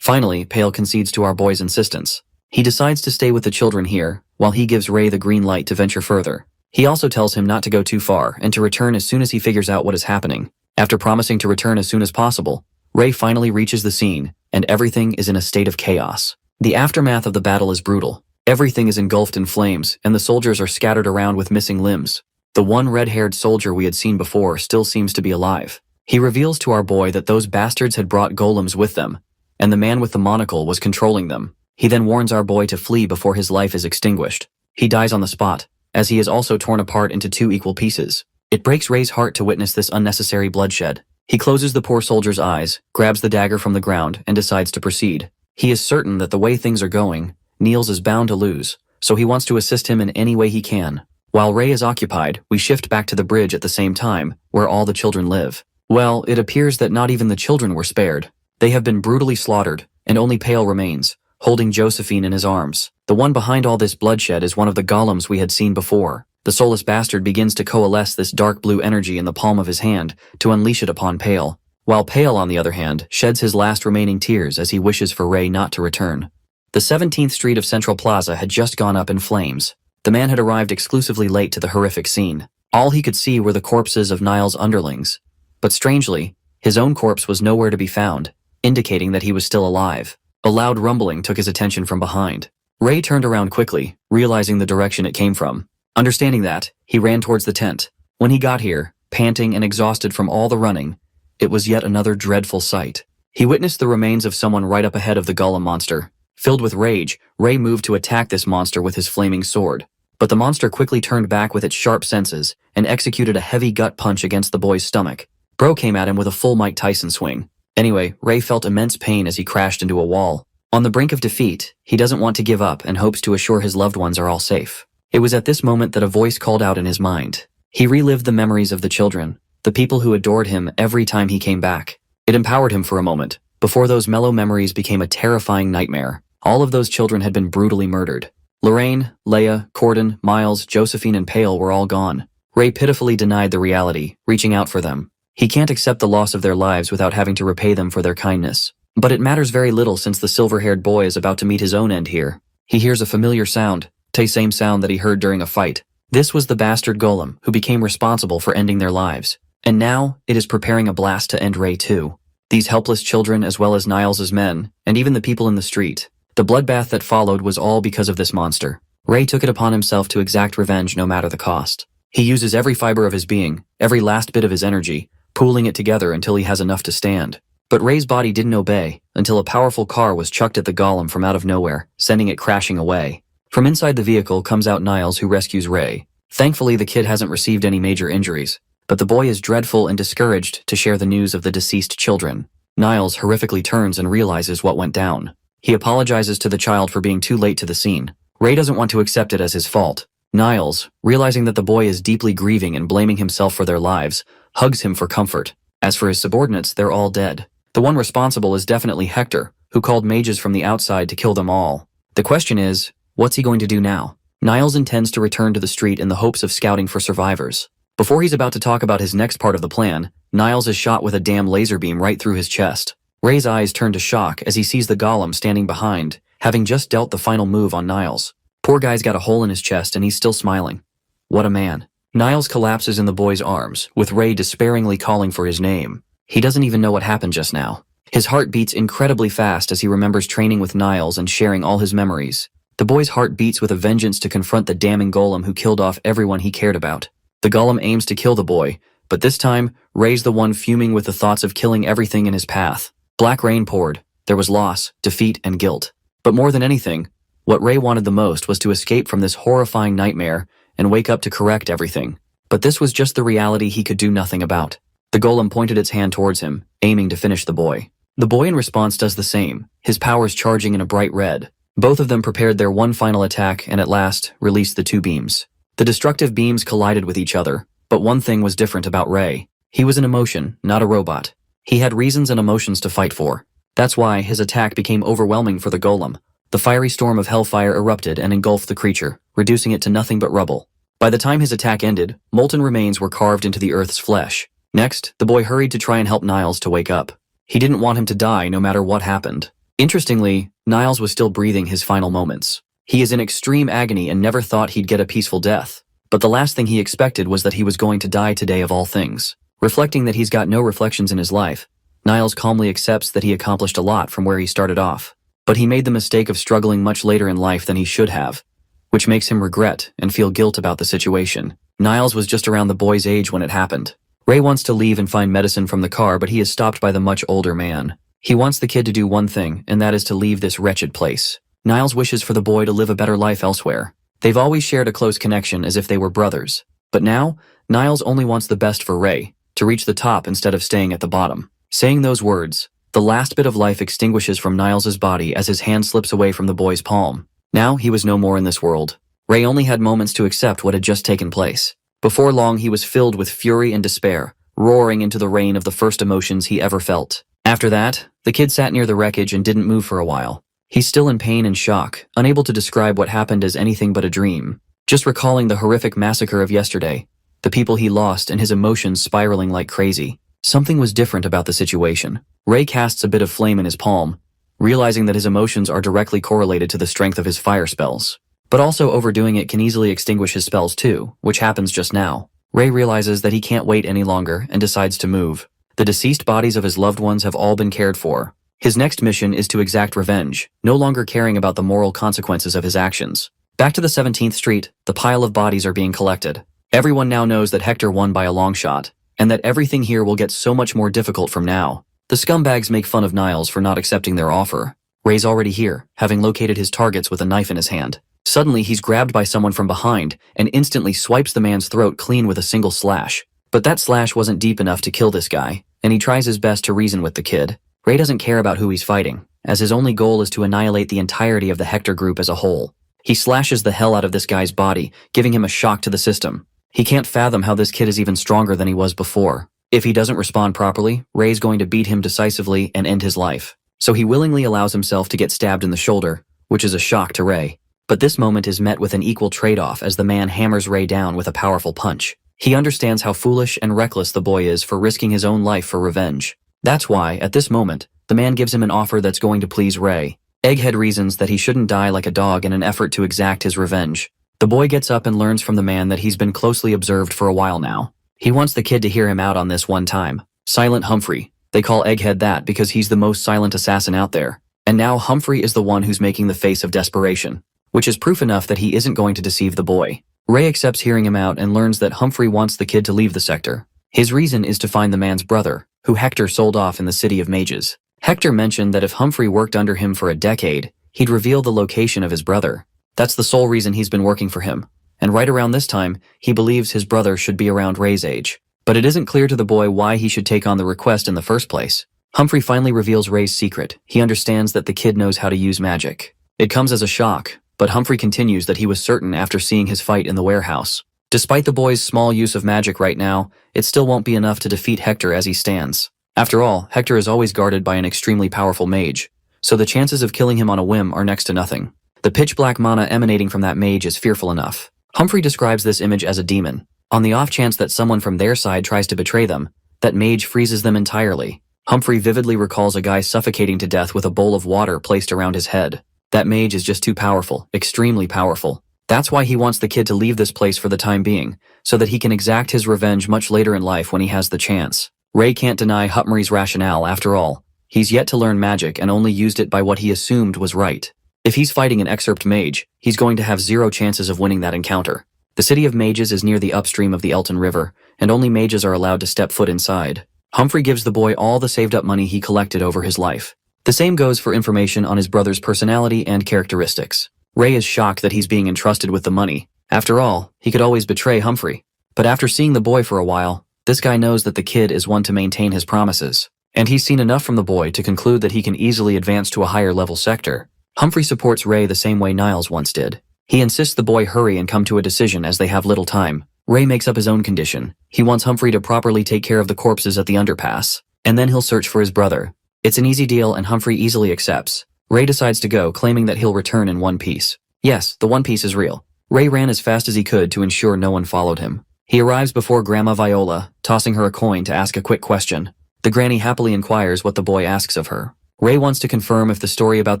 Finally, Pale concedes to our boy's insistence. He decides to stay with the children here, while he gives Ray the green light to venture further. He also tells him not to go too far and to return as soon as he figures out what is happening. After promising to return as soon as possible, Ray finally reaches the scene, and everything is in a state of chaos. The aftermath of the battle is brutal. Everything is engulfed in flames, and the soldiers are scattered around with missing limbs. The one red-haired soldier we had seen before still seems to be alive. He reveals to our boy that those bastards had brought golems with them, and the man with the monocle was controlling them. He then warns our boy to flee before his life is extinguished. He dies on the spot, as he is also torn apart into 2 equal pieces. It breaks Ray's heart to witness this unnecessary bloodshed. He closes the poor soldier's eyes, grabs the dagger from the ground, and decides to proceed. He is certain that the way things are going, Niels is bound to lose, so he wants to assist him in any way he can. While Ray is occupied, we shift back to the bridge at the same time, where all the children live. Well, it appears that not even the children were spared. They have been brutally slaughtered, and only Pale remains, holding Josephine in his arms. The one behind all this bloodshed is one of the golems we had seen before. The soulless bastard begins to coalesce this dark blue energy in the palm of his hand to unleash it upon Pale, while Pale, on the other hand, sheds his last remaining tears as he wishes for Ray not to return. The 17th Street of Central Plaza had just gone up in flames. The man had arrived exclusively late to the horrific scene. All he could see were the corpses of Niles' underlings. But strangely, his own corpse was nowhere to be found, indicating that he was still alive. A loud rumbling took his attention from behind. Ray turned around quickly, realizing the direction it came from. Understanding that, he ran towards the tent. When he got here, panting and exhausted from all the running, it was yet another dreadful sight. He witnessed the remains of someone right up ahead of the golem monster. Filled with rage, Ray moved to attack this monster with his flaming sword. But the monster quickly turned back with its sharp senses and executed a heavy gut punch against the boy's stomach. Bro came at him with a full Mike Tyson swing. Anyway, Ray felt immense pain as he crashed into a wall. On the brink of defeat, he doesn't want to give up and hopes to assure his loved ones are all safe. It was at this moment that a voice called out in his mind. He relived the memories of the children, the people who adored him every time he came back. It empowered him for a moment, before those mellow memories became a terrifying nightmare. All of those children had been brutally murdered. Lorraine, Leia, Corden, Miles, Josephine, and Pale were all gone. Ray pitifully denied the reality, reaching out for them. He can't accept the loss of their lives without having to repay them for their kindness. But it matters very little since the silver-haired boy is about to meet his own end here. He hears a familiar sound, the same sound that he heard during a fight. This was the bastard golem who became responsible for ending their lives. And now, it is preparing a blast to end Ray too. These helpless children as well as Niles' men, and even the people in the street. The bloodbath that followed was all because of this monster. Ray took it upon himself to exact revenge no matter the cost. He uses every fiber of his being, every last bit of his energy, pooling it together until he has enough to stand. But Ray's body didn't obey, until a powerful car was chucked at the golem from out of nowhere, sending it crashing away. From inside the vehicle comes out Niles, who rescues Ray. Thankfully, the kid hasn't received any major injuries, but the boy is dreadful and discouraged to share the news of the deceased children. Niles horrifically turns and realizes what went down. He apologizes to the child for being too late to the scene. Ray doesn't want to accept it as his fault. Niles, realizing that the boy is deeply grieving and blaming himself for their lives, hugs him for comfort. As for his subordinates, they're all dead. The one responsible is definitely Hector, who called mages from the outside to kill them all. The question is, what's he going to do now? Niles intends to return to the street in the hopes of scouting for survivors. Before he's about to talk about his next part of the plan, Niles is shot with a damn laser beam right through his chest. Ray's eyes turn to shock as he sees the golem standing behind, having just dealt the final move on Niles. Poor guy's got a hole in his chest and he's still smiling. What a man. Niles collapses in the boy's arms, with Ray despairingly calling for his name. He doesn't even know what happened just now. His heart beats incredibly fast as he remembers training with Niles and sharing all his memories. The boy's heart beats with a vengeance to confront the damning golem who killed off everyone he cared about. The golem aims to kill the boy, but this time, Ray's the one fuming with the thoughts of killing everything in his path. Black rain poured. There was loss, defeat, and guilt. But more than anything, what Ray wanted the most was to escape from this horrifying nightmare and wake up to correct everything. But this was just the reality he could do nothing about. The golem pointed its hand towards him, aiming to finish the boy. The boy in response does the same, his powers charging in a bright red. Both of them prepared their one final attack and at last released the two beams. The destructive beams collided with each other, but one thing was different about Ray. He was an emotion, not a robot. He had reasons and emotions to fight for. That's why his attack became overwhelming for the golem. The fiery storm of hellfire erupted and engulfed the creature, reducing it to nothing but rubble. By the time his attack ended, molten remains were carved into the earth's flesh. Next, the boy hurried to try and help Niles to wake up. He didn't want him to die no matter what happened. Interestingly, Niles was still breathing his final moments. He is in extreme agony and never thought he'd get a peaceful death. But the last thing he expected was that he was going to die today of all things. Reflecting that he's got no reflections in his life, Niles calmly accepts that he accomplished a lot from where he started off. But he made the mistake of struggling much later in life than he should have, which makes him regret and feel guilt about the situation. Niles was just around the boy's age when it happened. Ray wants to leave and find medicine from the car, but he is stopped by the much older man. He wants the kid to do one thing, and that is to leave this wretched place. Niles wishes for the boy to live a better life elsewhere. They've always shared a close connection as if they were brothers. But now, Niles only wants the best for Ray, to reach the top instead of staying at the bottom. Saying those words, the last bit of life extinguishes from Niles's body as his hand slips away from the boy's palm. Now he was no more in this world. Ray only had moments to accept what had just taken place. Before long he was filled with fury and despair, roaring into the rain of the first emotions he ever felt. After that, the kid sat near the wreckage and didn't move for a while. He's still in pain and shock, unable to describe what happened as anything but a dream. Just recalling the horrific massacre of yesterday, the people he lost and his emotions spiraling like crazy. Something was different about the situation. Ray casts a bit of flame in his palm, realizing that his emotions are directly correlated to the strength of his fire spells. But also overdoing it can easily extinguish his spells too, which happens just now. Ray realizes that he can't wait any longer and decides to move. The deceased bodies of his loved ones have all been cared for. His next mission is to exact revenge, no longer caring about the moral consequences of his actions. Back to the 17th Street, the pile of bodies are being collected. Everyone now knows that Hector won by a long shot, and that everything here will get so much more difficult from now. The scumbags make fun of Niles for not accepting their offer. Ray's already here, having located his targets with a knife in his hand. Suddenly, he's grabbed by someone from behind and instantly swipes the man's throat clean with a single slash. But that slash wasn't deep enough to kill this guy, and he tries his best to reason with the kid. Ray doesn't care about who he's fighting, as his only goal is to annihilate the entirety of the Hector group as a whole. He slashes the hell out of this guy's body, giving him a shock to the system. He can't fathom how this kid is even stronger than he was before. If he doesn't respond properly, Ray's going to beat him decisively and end his life. So he willingly allows himself to get stabbed in the shoulder, which is a shock to Ray. But this moment is met with an equal trade-off as the man hammers Ray down with a powerful punch. He understands how foolish and reckless the boy is for risking his own life for revenge. That's why, at this moment, the man gives him an offer that's going to please Ray. Egghead reasons that he shouldn't die like a dog in an effort to exact his revenge. The boy gets up and learns from the man that he's been closely observed for a while now. He wants the kid to hear him out on this one time. Silent Humphrey. They call Egghead that because he's the most silent assassin out there. And now Humphrey is the one who's making the face of desperation, which is proof enough that he isn't going to deceive the boy. Ray accepts hearing him out and learns that Humphrey wants the kid to leave the sector. His reason is to find the man's brother, who Hector sold off in the City of Mages. Hector mentioned that if Humphrey worked under him for a decade, he'd reveal the location of his brother. That's the sole reason he's been working for him. And right around this time, he believes his brother should be around Ray's age. But it isn't clear to the boy why he should take on the request in the first place. Humphrey finally reveals Ray's secret. He understands that the kid knows how to use magic. It comes as a shock, but Humphrey continues that he was certain after seeing his fight in the warehouse. Despite the boy's small use of magic right now, it still won't be enough to defeat Hector as he stands. After all, Hector is always guarded by an extremely powerful mage, so the chances of killing him on a whim are next to nothing. The pitch-black mana emanating from that mage is fearful enough. Humphrey describes this image as a demon. On the off chance that someone from their side tries to betray them, that mage freezes them entirely. Humphrey vividly recalls a guy suffocating to death with a bowl of water placed around his head. That mage is just too powerful, extremely powerful. That's why he wants the kid to leave this place for the time being, so that he can exact his revenge much later in life when he has the chance. Ray can't deny Hutmari's rationale after all. He's yet to learn magic and only used it by what he assumed was right. If he's fighting an excerpt mage, he's going to have 0 chances of winning that encounter. The city of mages is near the upstream of the Elton River, and only mages are allowed to step foot inside. Humphrey gives the boy all the saved-up money he collected over his life. The same goes for information on his brother's personality and characteristics. Ray is shocked that he's being entrusted with the money. After all, he could always betray Humphrey. But after seeing the boy for a while, this guy knows that the kid is one to maintain his promises. And he's seen enough from the boy to conclude that he can easily advance to a higher-level sector. Humphrey supports Ray the same way Niles once did. He insists the boy hurry and come to a decision as they have little time. Ray makes up his own condition. He wants Humphrey to properly take care of the corpses at the underpass, and then he'll search for his brother. It's an easy deal and Humphrey easily accepts. Ray decides to go, claiming that he'll return in one piece. Yes, the One Piece is real. Ray ran as fast as he could to ensure no one followed him. He arrives before Grandma Viola, tossing her a coin to ask a quick question. The granny happily inquires what the boy asks of her. Ray wants to confirm if the story about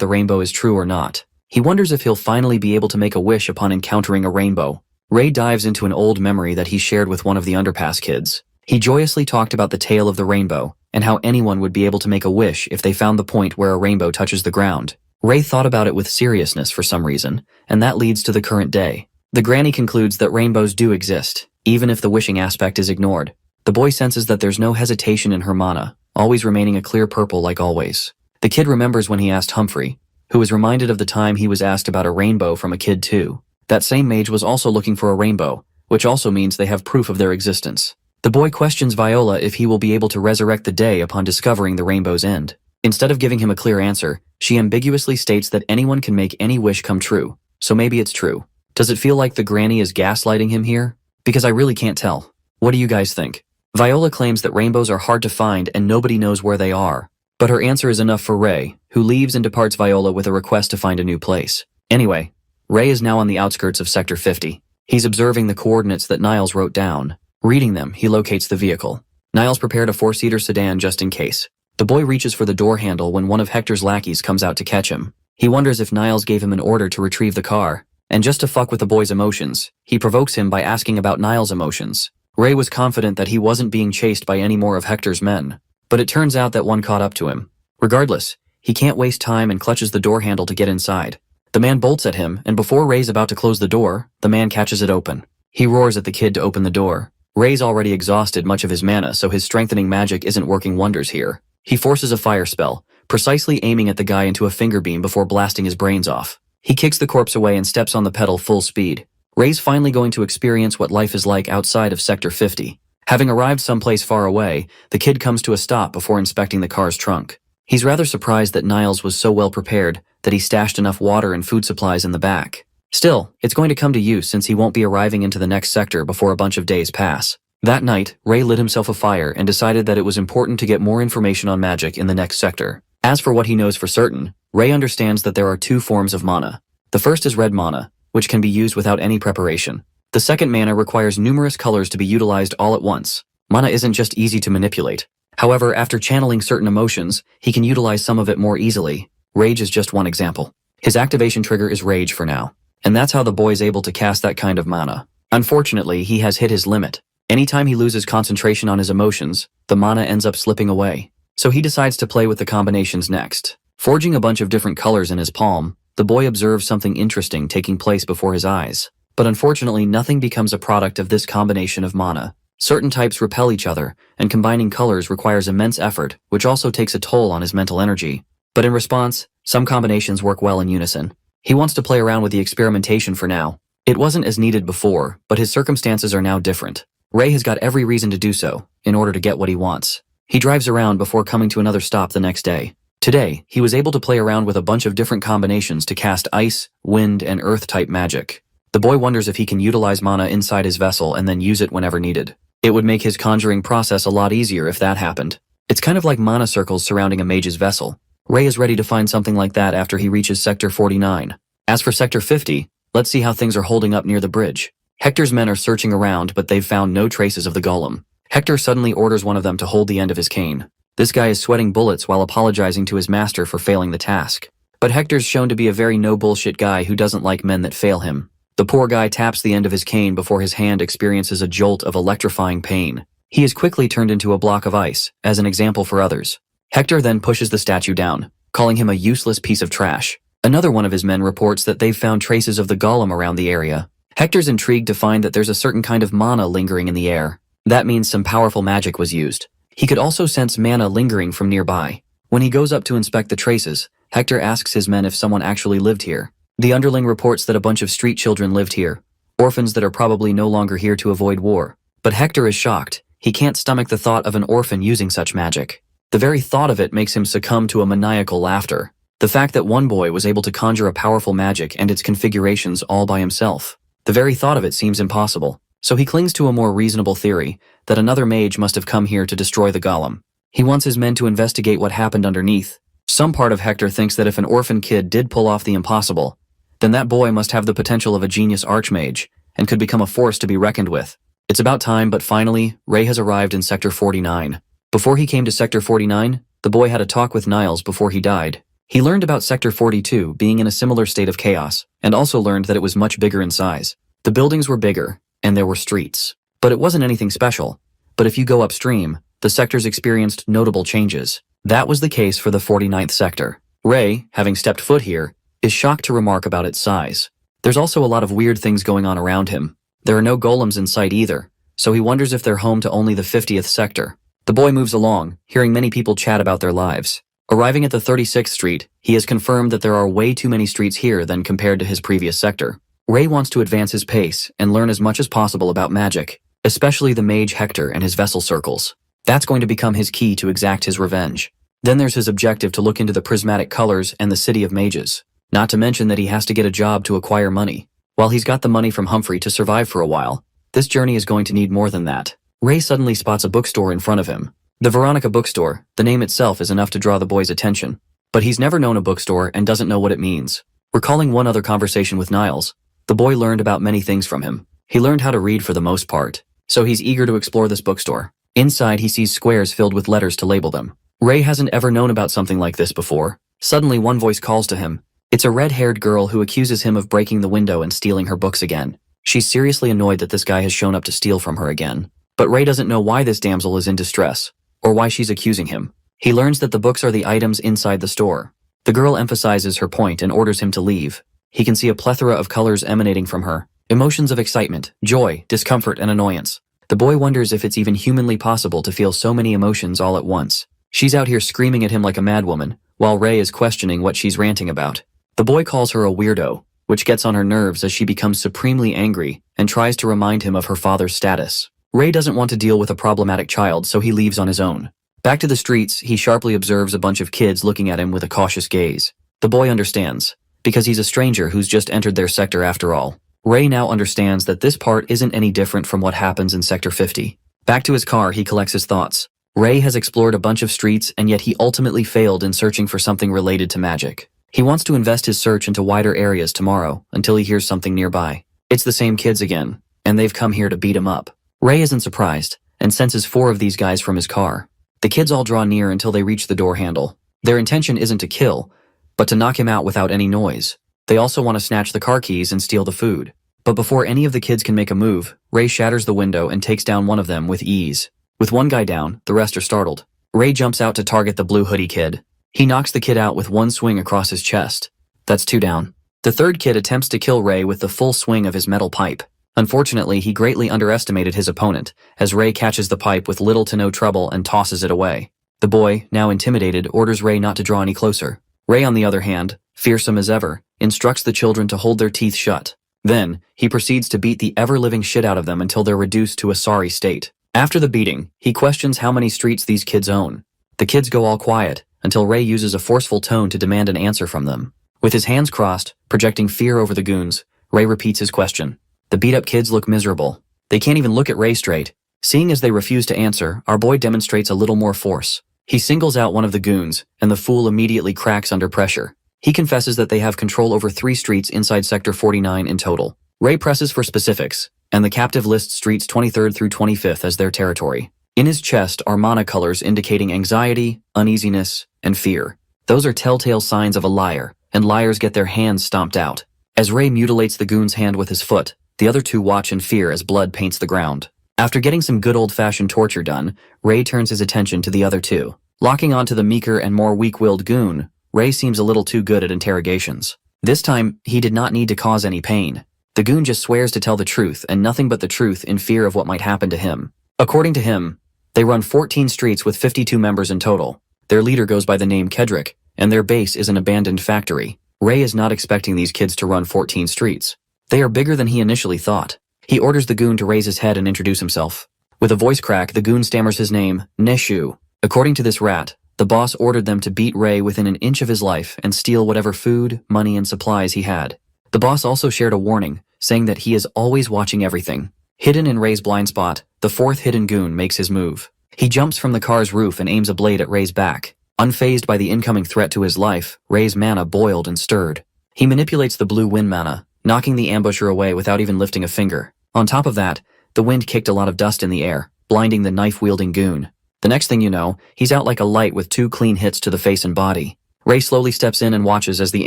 the rainbow is true or not. He wonders if he'll finally be able to make a wish upon encountering a rainbow. Ray dives into an old memory that he shared with one of the underpass kids. He joyously talked about the tale of the rainbow, and how anyone would be able to make a wish if they found the point where a rainbow touches the ground. Ray thought about it with seriousness for some reason, and that leads to the current day. The granny concludes that rainbows do exist, even if the wishing aspect is ignored. The boy senses that there's no hesitation in her mana, always remaining a clear purple like always. The kid remembers when he asked Humphrey, who was reminded of the time he was asked about a rainbow from a kid too. That same mage was also looking for a rainbow, which also means they have proof of their existence. The boy questions Viola if he will be able to resurrect the day upon discovering the rainbow's end. Instead of giving him a clear answer, she ambiguously states that anyone can make any wish come true, so maybe it's true. Does it feel like the granny is gaslighting him here? Because I really can't tell. What do you guys think? Viola claims that rainbows are hard to find and nobody knows where they are. But her answer is enough for Ray, who leaves and departs Viola with a request to find a new place. Anyway, Ray is now on the outskirts of Sector 50. He's observing the coordinates that Niles wrote down. Reading them, he locates the vehicle. Niles prepared a 4-seater sedan just in case. The boy reaches for the door handle when one of Hector's lackeys comes out to catch him. He wonders if Niles gave him an order to retrieve the car. And just to fuck with the boy's emotions, he provokes him by asking about Niles' emotions. Ray was confident that he wasn't being chased by any more of Hector's men. But it turns out that one caught up to him. Regardless, he can't waste time and clutches the door handle to get inside. The man bolts at him, and before Ray's about to close the door, the man catches it open. He roars at the kid to open the door. Ray's already exhausted much of his mana, so his strengthening magic isn't working wonders here. He forces a fire spell, precisely aiming at the guy into a finger beam before blasting his brains off. He kicks the corpse away and steps on the pedal full speed. Ray's finally going to experience what life is like outside of Sector 50. Having arrived someplace far away, the kid comes to a stop before inspecting the car's trunk. He's rather surprised that Niles was so well prepared that he stashed enough water and food supplies in the back. Still, it's going to come to use since he won't be arriving into the next sector before a bunch of days pass. That night, Ray lit himself a fire and decided that it was important to get more information on magic in the next sector. As for what he knows for certain, Ray understands that there are 2 forms of mana. The first is red mana, which can be used without any preparation. The second mana requires numerous colors to be utilized all at once. Mana isn't just easy to manipulate. However, after channeling certain emotions, he can utilize some of it more easily. Rage is just one example. His activation trigger is Rage for now. And that's how the boy's able to cast that kind of mana. Unfortunately, he has hit his limit. Anytime he loses concentration on his emotions, the mana ends up slipping away. So he decides to play with the combinations next. Forging a bunch of different colors in his palm, the boy observes something interesting taking place before his eyes. But unfortunately, nothing becomes a product of this combination of mana. Certain types repel each other, and combining colors requires immense effort, which also takes a toll on his mental energy. But in response, some combinations work well in unison. He wants to play around with the experimentation for now. It wasn't as needed before, but his circumstances are now different. Ray has got every reason to do so, in order to get what he wants. He drives around before coming to another stop the next day. Today, he was able to play around with a bunch of different combinations to cast ice, wind, and earth-type magic. The boy wonders if he can utilize mana inside his vessel and then use it whenever needed. It would make his conjuring process a lot easier if that happened. It's kind of like mana circles surrounding a mage's vessel. Ray is ready to find something like that after he reaches Sector 49. As for Sector 50, let's see how things are holding up near the bridge. Hector's men are searching around, but they've found no traces of the golem. Hector suddenly orders one of them to hold the end of his cane. This guy is sweating bullets while apologizing to his master for failing the task. But Hector's shown to be a very no-bullshit guy who doesn't like men that fail him. The poor guy taps the end of his cane before his hand experiences a jolt of electrifying pain. He is quickly turned into a block of ice, as an example for others. Hector then pushes the statue down, calling him a useless piece of trash. Another one of his men reports that they've found traces of the golem around the area. Hector's intrigued to find that there's a certain kind of mana lingering in the air. That means some powerful magic was used. He could also sense mana lingering from nearby. When he goes up to inspect the traces, Hector asks his men if someone actually lived here. The underling reports that a bunch of street children lived here, orphans that are probably no longer here to avoid war. But Hector is shocked. He can't stomach the thought of an orphan using such magic. The very thought of it makes him succumb to a maniacal laughter. The fact that one boy was able to conjure a powerful magic and its configurations all by himself. The very thought of it seems impossible. So he clings to a more reasonable theory, that another mage must have come here to destroy the golem. He wants his men to investigate what happened underneath. Some part of Hector thinks that if an orphan kid did pull off the impossible, then that boy must have the potential of a genius archmage, and could become a force to be reckoned with. It's about time, but finally, Ray has arrived in Sector 49. Before he came to Sector 49, the boy had a talk with Niles before he died. He learned about Sector 42 being in a similar state of chaos, and also learned that it was much bigger in size. The buildings were bigger, and there were streets. But it wasn't anything special. But if you go upstream, the sectors experienced notable changes. That was the case for the 49th sector. Ray, having stepped foot here, is shocked to remark about its size. There's also a lot of weird things going on around him. There are no golems in sight either, so he wonders if they're home to only the 50th sector. The boy moves along, hearing many people chat about their lives. Arriving at the 36th street, he has confirmed that there are way too many streets here than compared to his previous sector. Ray wants to advance his pace and learn as much as possible about magic, especially the mage Hector and his vessel circles. That's going to become his key to exact his revenge. Then there's his objective to look into the prismatic colors and the city of mages. Not to mention that he has to get a job to acquire money. While he's got the money from Humphrey to survive for a while, this journey is going to need more than that. Ray suddenly spots a bookstore in front of him. The Veronica bookstore, the name itself is enough to draw the boy's attention. But he's never known a bookstore and doesn't know what it means. Recalling one other conversation with Niles, the boy learned about many things from him. He learned how to read for the most part, so he's eager to explore this bookstore. Inside, he sees squares filled with letters to label them. Ray hasn't ever known about something like this before. Suddenly, one voice calls to him. It's a red-haired girl who accuses him of breaking the window and stealing her books again. She's seriously annoyed that this guy has shown up to steal from her again. But Ray doesn't know why this damsel is in distress, or why she's accusing him. He learns that the books are the items inside the store. The girl emphasizes her point and orders him to leave. He can see a plethora of colors emanating from her. Emotions of excitement, joy, discomfort, and annoyance. The boy wonders if it's even humanly possible to feel so many emotions all at once. She's out here screaming at him like a madwoman, while Ray is questioning what she's ranting about. The boy calls her a weirdo, which gets on her nerves as she becomes supremely angry and tries to remind him of her father's status. Ray doesn't want to deal with a problematic child, so he leaves on his own. Back to the streets, he sharply observes a bunch of kids looking at him with a cautious gaze. The boy understands, because he's a stranger who's just entered their sector after all. Ray now understands that this part isn't any different from what happens in Sector 50. Back to his car, he collects his thoughts. Ray has explored a bunch of streets, and yet he ultimately failed in searching for something related to magic. He wants to invest his search into wider areas tomorrow, until he hears something nearby. It's the same kids again, and they've come here to beat him up. Ray isn't surprised, and senses 4 of these guys from his car. The kids all draw near until they reach the door handle. Their intention isn't to kill, but to knock him out without any noise. They also want to snatch the car keys and steal the food. But before any of the kids can make a move, Ray shatters the window and takes down one of them with ease. With one guy down, the rest are startled. Ray jumps out to target the blue hoodie kid. He knocks the kid out with one swing across his chest. That's 2 down. The third kid attempts to kill Ray with the full swing of his metal pipe. Unfortunately, he greatly underestimated his opponent, as Ray catches the pipe with little to no trouble and tosses it away. The boy, now intimidated, orders Ray not to draw any closer. Ray, on the other hand, fearsome as ever, instructs the children to hold their teeth shut. Then, he proceeds to beat the ever-living shit out of them until they're reduced to a sorry state. After the beating, he questions how many streets these kids own. The kids go all quiet, until Ray uses a forceful tone to demand an answer from them. With his hands crossed, projecting fear over the goons, Ray repeats his question. The beat-up kids look miserable. They can't even look at Ray straight. Seeing as they refuse to answer, our boy demonstrates a little more force. He singles out one of the goons, and the fool immediately cracks under pressure. He confesses that they have control over 3 streets inside Sector 49 in total. Ray presses for specifics, and the captive lists streets 23rd through 25th as their territory. In his chest are mana colors indicating anxiety, uneasiness, and fear. Those are telltale signs of a liar, and liars get their hands stomped out. As Ray mutilates the goon's hand with his foot, the other two watch in fear as blood paints the ground. After getting some good old-fashioned torture done, Ray turns his attention to the other two. Locking onto the meeker and more weak-willed goon, Ray seems a little too good at interrogations. This time, he did not need to cause any pain. The goon just swears to tell the truth and nothing but the truth in fear of what might happen to him. According to him, they run 14 streets with 52 members in total. Their leader goes by the name Kedrick, and their base is an abandoned factory. Ray is not expecting these kids to run 14 streets. They are bigger than he initially thought. He orders the goon to raise his head and introduce himself. With a voice crack, the goon stammers his name, Neshu. According to this rat, the boss ordered them to beat Ray within an inch of his life and steal whatever food, money, and supplies he had. The boss also shared a warning, saying that he is always watching everything. Hidden in Ray's blind spot, the fourth hidden goon makes his move. He jumps from the car's roof and aims a blade at Ray's back. Unfazed by the incoming threat to his life, Ray's mana boiled and stirred. He manipulates the blue wind mana, knocking the ambusher away without even lifting a finger. On top of that, the wind kicked a lot of dust in the air, blinding the knife-wielding goon. The next thing you know, he's out like a light with 2 clean hits to the face and body. Ray slowly steps in and watches as the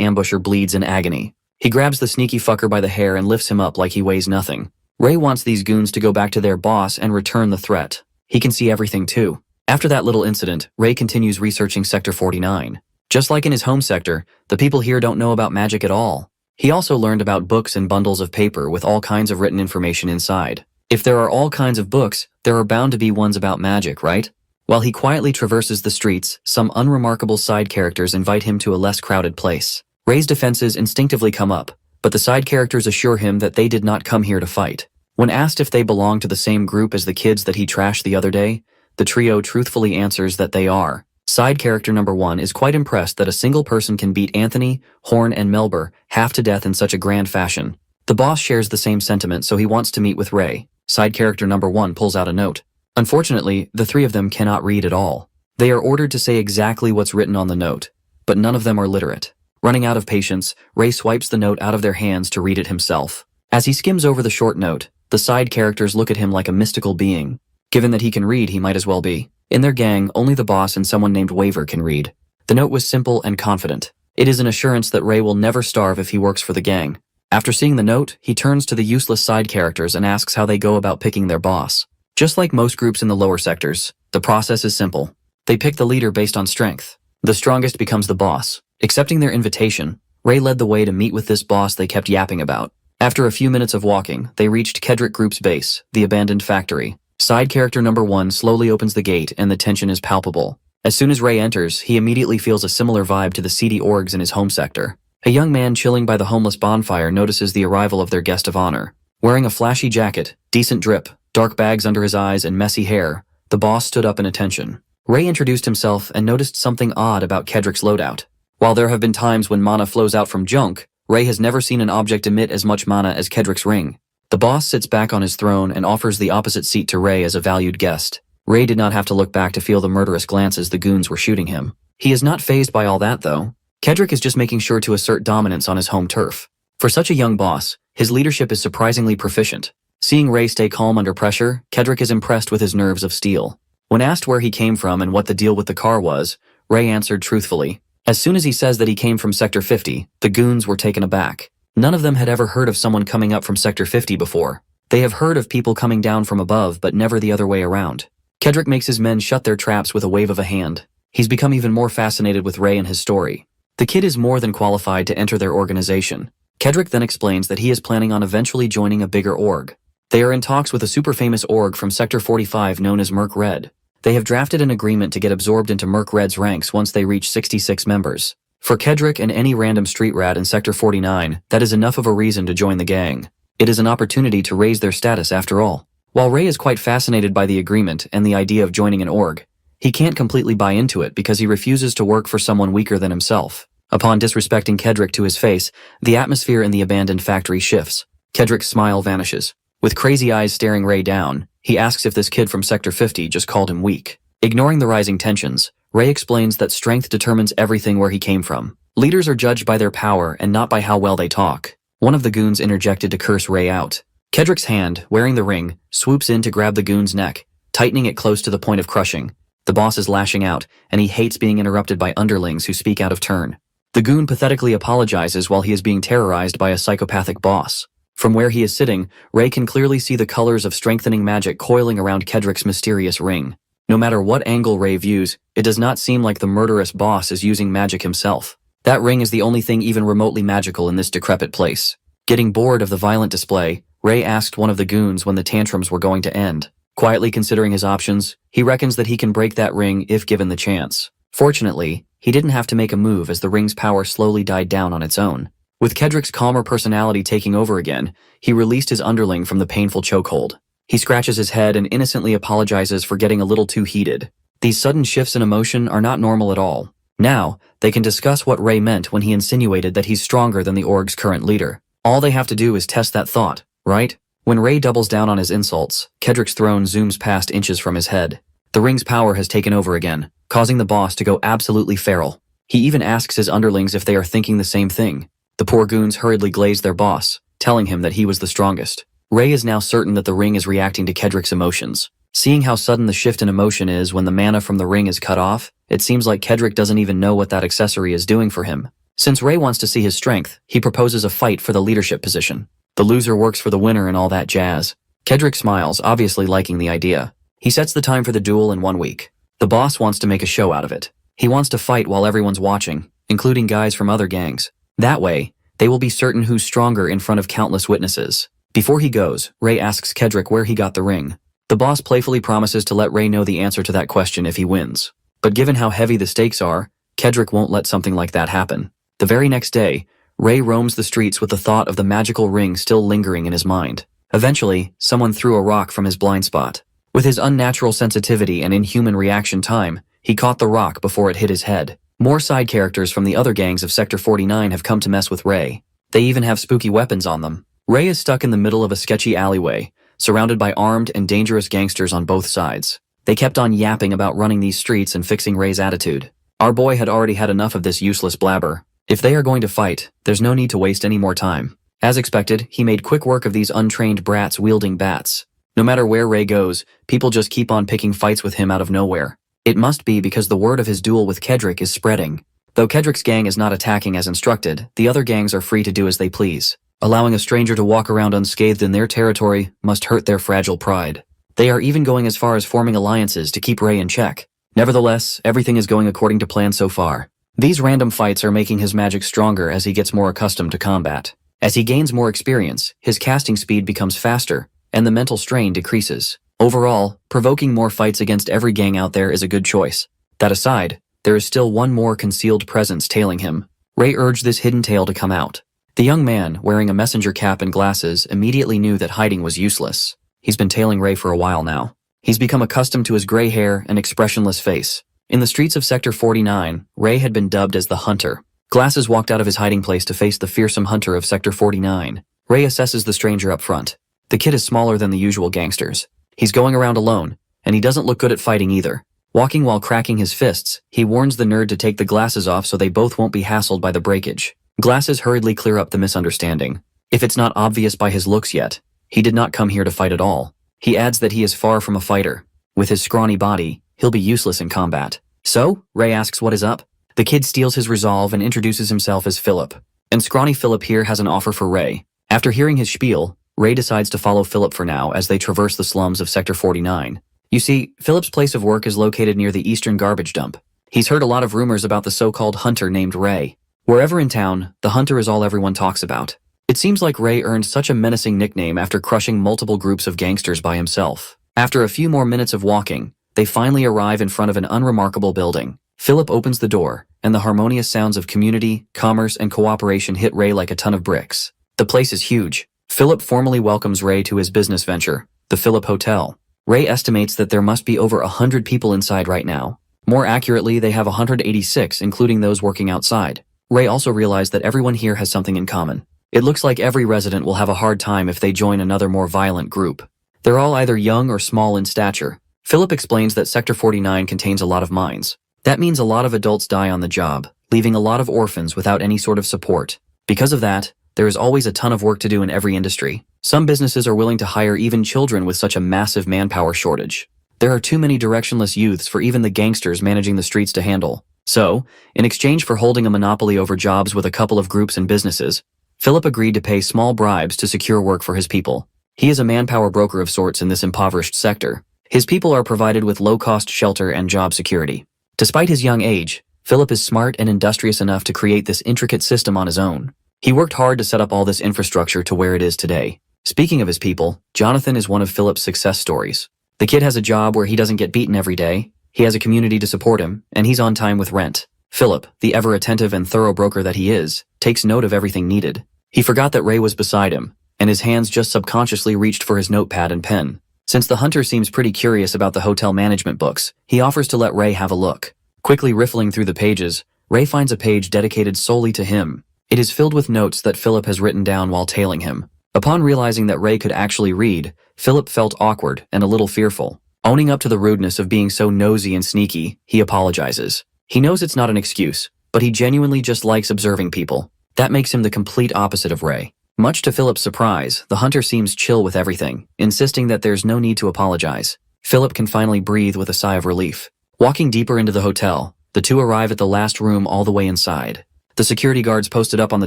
ambusher bleeds in agony. He grabs the sneaky fucker by the hair and lifts him up like he weighs nothing. Ray wants these goons to go back to their boss and return the threat. He can see everything too. After that little incident, Ray continues researching Sector 49. Just like in his home sector, the people here don't know about magic at all. He also learned about books and bundles of paper with all kinds of written information inside. If there are all kinds of books, there are bound to be ones about magic, right? While he quietly traverses the streets, some unremarkable side characters invite him to a less crowded place. Ray's defenses instinctively come up, but the side characters assure him that they did not come here to fight. When asked if they belong to the same group as the kids that he trashed the other day, the trio truthfully answers that they are. Side character number 1 is quite impressed that a single person can beat Anthony, Horn, and Melber half to death in such a grand fashion. The boss shares the same sentiment, so he wants to meet with Ray. Side character number 1 pulls out a note. Unfortunately, the 3 of them cannot read at all. They are ordered to say exactly what's written on the note, but none of them are literate. Running out of patience, Ray swipes the note out of their hands to read it himself. As he skims over the short note, the side characters look at him like a mystical being. Given that he can read, he might as well be. In their gang, only the boss and someone named Waver can read. The note was simple and confident. It is an assurance that Ray will never starve if he works for the gang. After seeing the note, he turns to the useless side characters and asks how they go about picking their boss. Just like most groups in the lower sectors, the process is simple. They pick the leader based on strength. The strongest becomes the boss. Accepting their invitation, Ray led the way to meet with this boss they kept yapping about. After a few minutes of walking, they reached Kedrick Group's base, the abandoned factory. Side character number 1 slowly opens the gate and the tension is palpable. As soon as Ray enters, he immediately feels a similar vibe to the seedy orgs in his home sector. A young man chilling by the homeless bonfire notices the arrival of their guest of honor. Wearing a flashy jacket, decent drip, dark bags under his eyes, and messy hair, the boss stood up in attention. Ray introduced himself and noticed something odd about Kedrick's loadout. While there have been times when mana flows out from junk, Ray has never seen an object emit as much mana as Kedrick's ring. The boss sits back on his throne and offers the opposite seat to Ray as a valued guest. Ray did not have to look back to feel the murderous glances the goons were shooting him. He is not fazed by all that, though. Kedrick is just making sure to assert dominance on his home turf. For such a young boss, his leadership is surprisingly proficient. Seeing Ray stay calm under pressure, Kedrick is impressed with his nerves of steel. When asked where he came from and what the deal with the car was, Ray answered truthfully. As soon as he says that he came from Sector 50, the goons were taken aback. None of them had ever heard of someone coming up from Sector 50 before. They have heard of people coming down from above, but never the other way around. Kedrick makes his men shut their traps with a wave of a hand. He's become even more fascinated with Ray and his story. The kid is more than qualified to enter their organization. Kedrick then explains that he is planning on eventually joining a bigger org. They are in talks with a super famous org from Sector 45 known as Merc Red. They have drafted an agreement to get absorbed into Merc Red's ranks once they reach 66 members. For Kedrick and any random street rat in Sector 49, that is enough of a reason to join the gang. It is an opportunity to raise their status after all. While Ray is quite fascinated by the agreement and the idea of joining an org, he can't completely buy into it because he refuses to work for someone weaker than himself. Upon disrespecting Kedrick to his face, the atmosphere in the abandoned factory shifts. Kedrick's smile vanishes. With crazy eyes staring Ray down, he asks if this kid from Sector 50 just called him weak. Ignoring the rising tensions, Ray explains that strength determines everything where he came from. Leaders are judged by their power and not by how well they talk. One of the goons interjected to curse Ray out. Kedrick's hand, wearing the ring, swoops in to grab the goon's neck, tightening it close to the point of crushing. The boss is lashing out, and he hates being interrupted by underlings who speak out of turn. The goon pathetically apologizes while he is being terrorized by a psychopathic boss. From where he is sitting, Ray can clearly see the colors of strengthening magic coiling around Kedrick's mysterious ring. No matter what angle Ray views, it does not seem like the murderous boss is using magic himself. That ring is the only thing even remotely magical in this decrepit place. Getting bored of the violent display, Ray asked one of the goons when the tantrums were going to end. Quietly considering his options, he reckons that he can break that ring if given the chance. Fortunately, he didn't have to make a move as the ring's power slowly died down on its own. With Kedrick's calmer personality taking over again, he released his underling from the painful chokehold. He scratches his head and innocently apologizes for getting a little too heated. These sudden shifts in emotion are not normal at all. Now, they can discuss what Ray meant when he insinuated that he's stronger than the org's current leader. All they have to do is test that thought, right? When Ray doubles down on his insults, Kedrick's throne zooms past inches from his head. The ring's power has taken over again, causing the boss to go absolutely feral. He even asks his underlings if they are thinking the same thing. The poor goons hurriedly glaze their boss, telling him that he was the strongest. Ray is now certain that the ring is reacting to Kedrick's emotions. Seeing how sudden the shift in emotion is when the mana from the ring is cut off, it seems like Kedrick doesn't even know what that accessory is doing for him. Since Ray wants to see his strength, he proposes a fight for the leadership position. The loser works for the winner and all that jazz. Kedrick smiles, obviously liking the idea. He sets the time for the duel in 1 week. The boss wants to make a show out of it. He wants to fight while everyone's watching, including guys from other gangs. That way, they will be certain who's stronger in front of countless witnesses. Before he goes, Ray asks Kedrick where he got the ring. The boss playfully promises to let Ray know the answer to that question if he wins. But given how heavy the stakes are, Kedrick won't let something like that happen. The very next day, Ray roams the streets with the thought of the magical ring still lingering in his mind. Eventually, someone threw a rock from his blind spot. With his unnatural sensitivity and inhuman reaction time, he caught the rock before it hit his head. More side characters from the other gangs of Sector 49 have come to mess with Ray. They even have spooky weapons on them. Ray is stuck in the middle of a sketchy alleyway, surrounded by armed and dangerous gangsters on both sides. They kept on yapping about running these streets and fixing Ray's attitude. Our boy had already had enough of this useless blabber. If they are going to fight, there's no need to waste any more time. As expected, he made quick work of these untrained brats wielding bats. No matter where Ray goes, people just keep on picking fights with him out of nowhere. It must be because the word of his duel with Kedrick is spreading. Though Kedrick's gang is not attacking as instructed, the other gangs are free to do as they please. Allowing a stranger to walk around unscathed in their territory must hurt their fragile pride. They are even going as far as forming alliances to keep Ray in check. Nevertheless, everything is going according to plan so far. These random fights are making his magic stronger as he gets more accustomed to combat. As he gains more experience, his casting speed becomes faster, and the mental strain decreases. Overall, provoking more fights against every gang out there is a good choice. That aside, there is still one more concealed presence tailing him. Ray urged this hidden tail to come out. The young man, wearing a messenger cap and glasses, immediately knew that hiding was useless. He's been tailing Ray for a while now. He's become accustomed to his gray hair and expressionless face. In the streets of Sector 49, Ray had been dubbed as the Hunter. Glasses walked out of his hiding place to face the fearsome Hunter of Sector 49. Ray assesses the stranger up front. The kid is smaller than the usual gangsters. He's going around alone, and he doesn't look good at fighting either. Walking while cracking his fists, he warns the nerd to take the glasses off so they both won't be hassled by the breakage. Glasses hurriedly clear up the misunderstanding. If it's not obvious by his looks yet, he did not come here to fight at all. He adds that he is far from a fighter. With his scrawny body, he'll be useless in combat. So, Ray asks what is up. The kid steals his resolve and introduces himself as Philip. And scrawny Philip here has an offer for Ray. After hearing his spiel, Ray decides to follow Philip for now as they traverse the slums of Sector 49. You see, Philip's place of work is located near the eastern garbage dump. He's heard a lot of rumors about the so-called hunter named Ray. Wherever in town, the hunter is all everyone talks about. It seems like Ray earned such a menacing nickname after crushing multiple groups of gangsters by himself. After a few more minutes of walking, they finally arrive in front of an unremarkable building. Philip opens the door, and the harmonious sounds of community, commerce, and cooperation hit Ray like a ton of bricks. The place is huge. Philip formally welcomes Ray to his business venture, the Philip Hotel. Ray estimates that there must be over 100 people inside right now. More accurately, they have 186, including those working outside. Ray also realized that everyone here has something in common. It looks like every resident will have a hard time if they join another more violent group. They're all either young or small in stature. Philip explains that Sector 49 contains a lot of mines. That means a lot of adults die on the job, leaving a lot of orphans without any sort of support. Because of that, there is always a ton of work to do in every industry. Some businesses are willing to hire even children with such a massive manpower shortage. There are too many directionless youths for even the gangsters managing the streets to handle. So, in exchange for holding a monopoly over jobs with a couple of groups and businesses, Philip agreed to pay small bribes to secure work for his people. He is a manpower broker of sorts in this impoverished sector. His people are provided with low-cost shelter and job security. Despite his young age, Philip is smart and industrious enough to create this intricate system on his own. He worked hard to set up all this infrastructure to where it is today. Speaking of his people, Jonathan is one of Philip's success stories. The kid has a job where he doesn't get beaten every day, he has a community to support him, and he's on time with rent. Philip, the ever-attentive and thorough broker that he is, takes note of everything needed. He forgot that Ray was beside him, and his hands just subconsciously reached for his notepad and pen. Since the hunter seems pretty curious about the hotel management books, he offers to let Ray have a look. Quickly riffling through the pages, Ray finds a page dedicated solely to him. It is filled with notes that Philip has written down while tailing him. Upon realizing that Ray could actually read, Philip felt awkward and a little fearful. Owning up to the rudeness of being so nosy and sneaky, he apologizes. He knows it's not an excuse, but he genuinely just likes observing people. That makes him the complete opposite of Ray. Much to Philip's surprise, the hunter seems chill with everything, insisting that there's no need to apologize. Philip can finally breathe with a sigh of relief. Walking deeper into the hotel, the two arrive at the last room all the way inside. The security guards posted up on the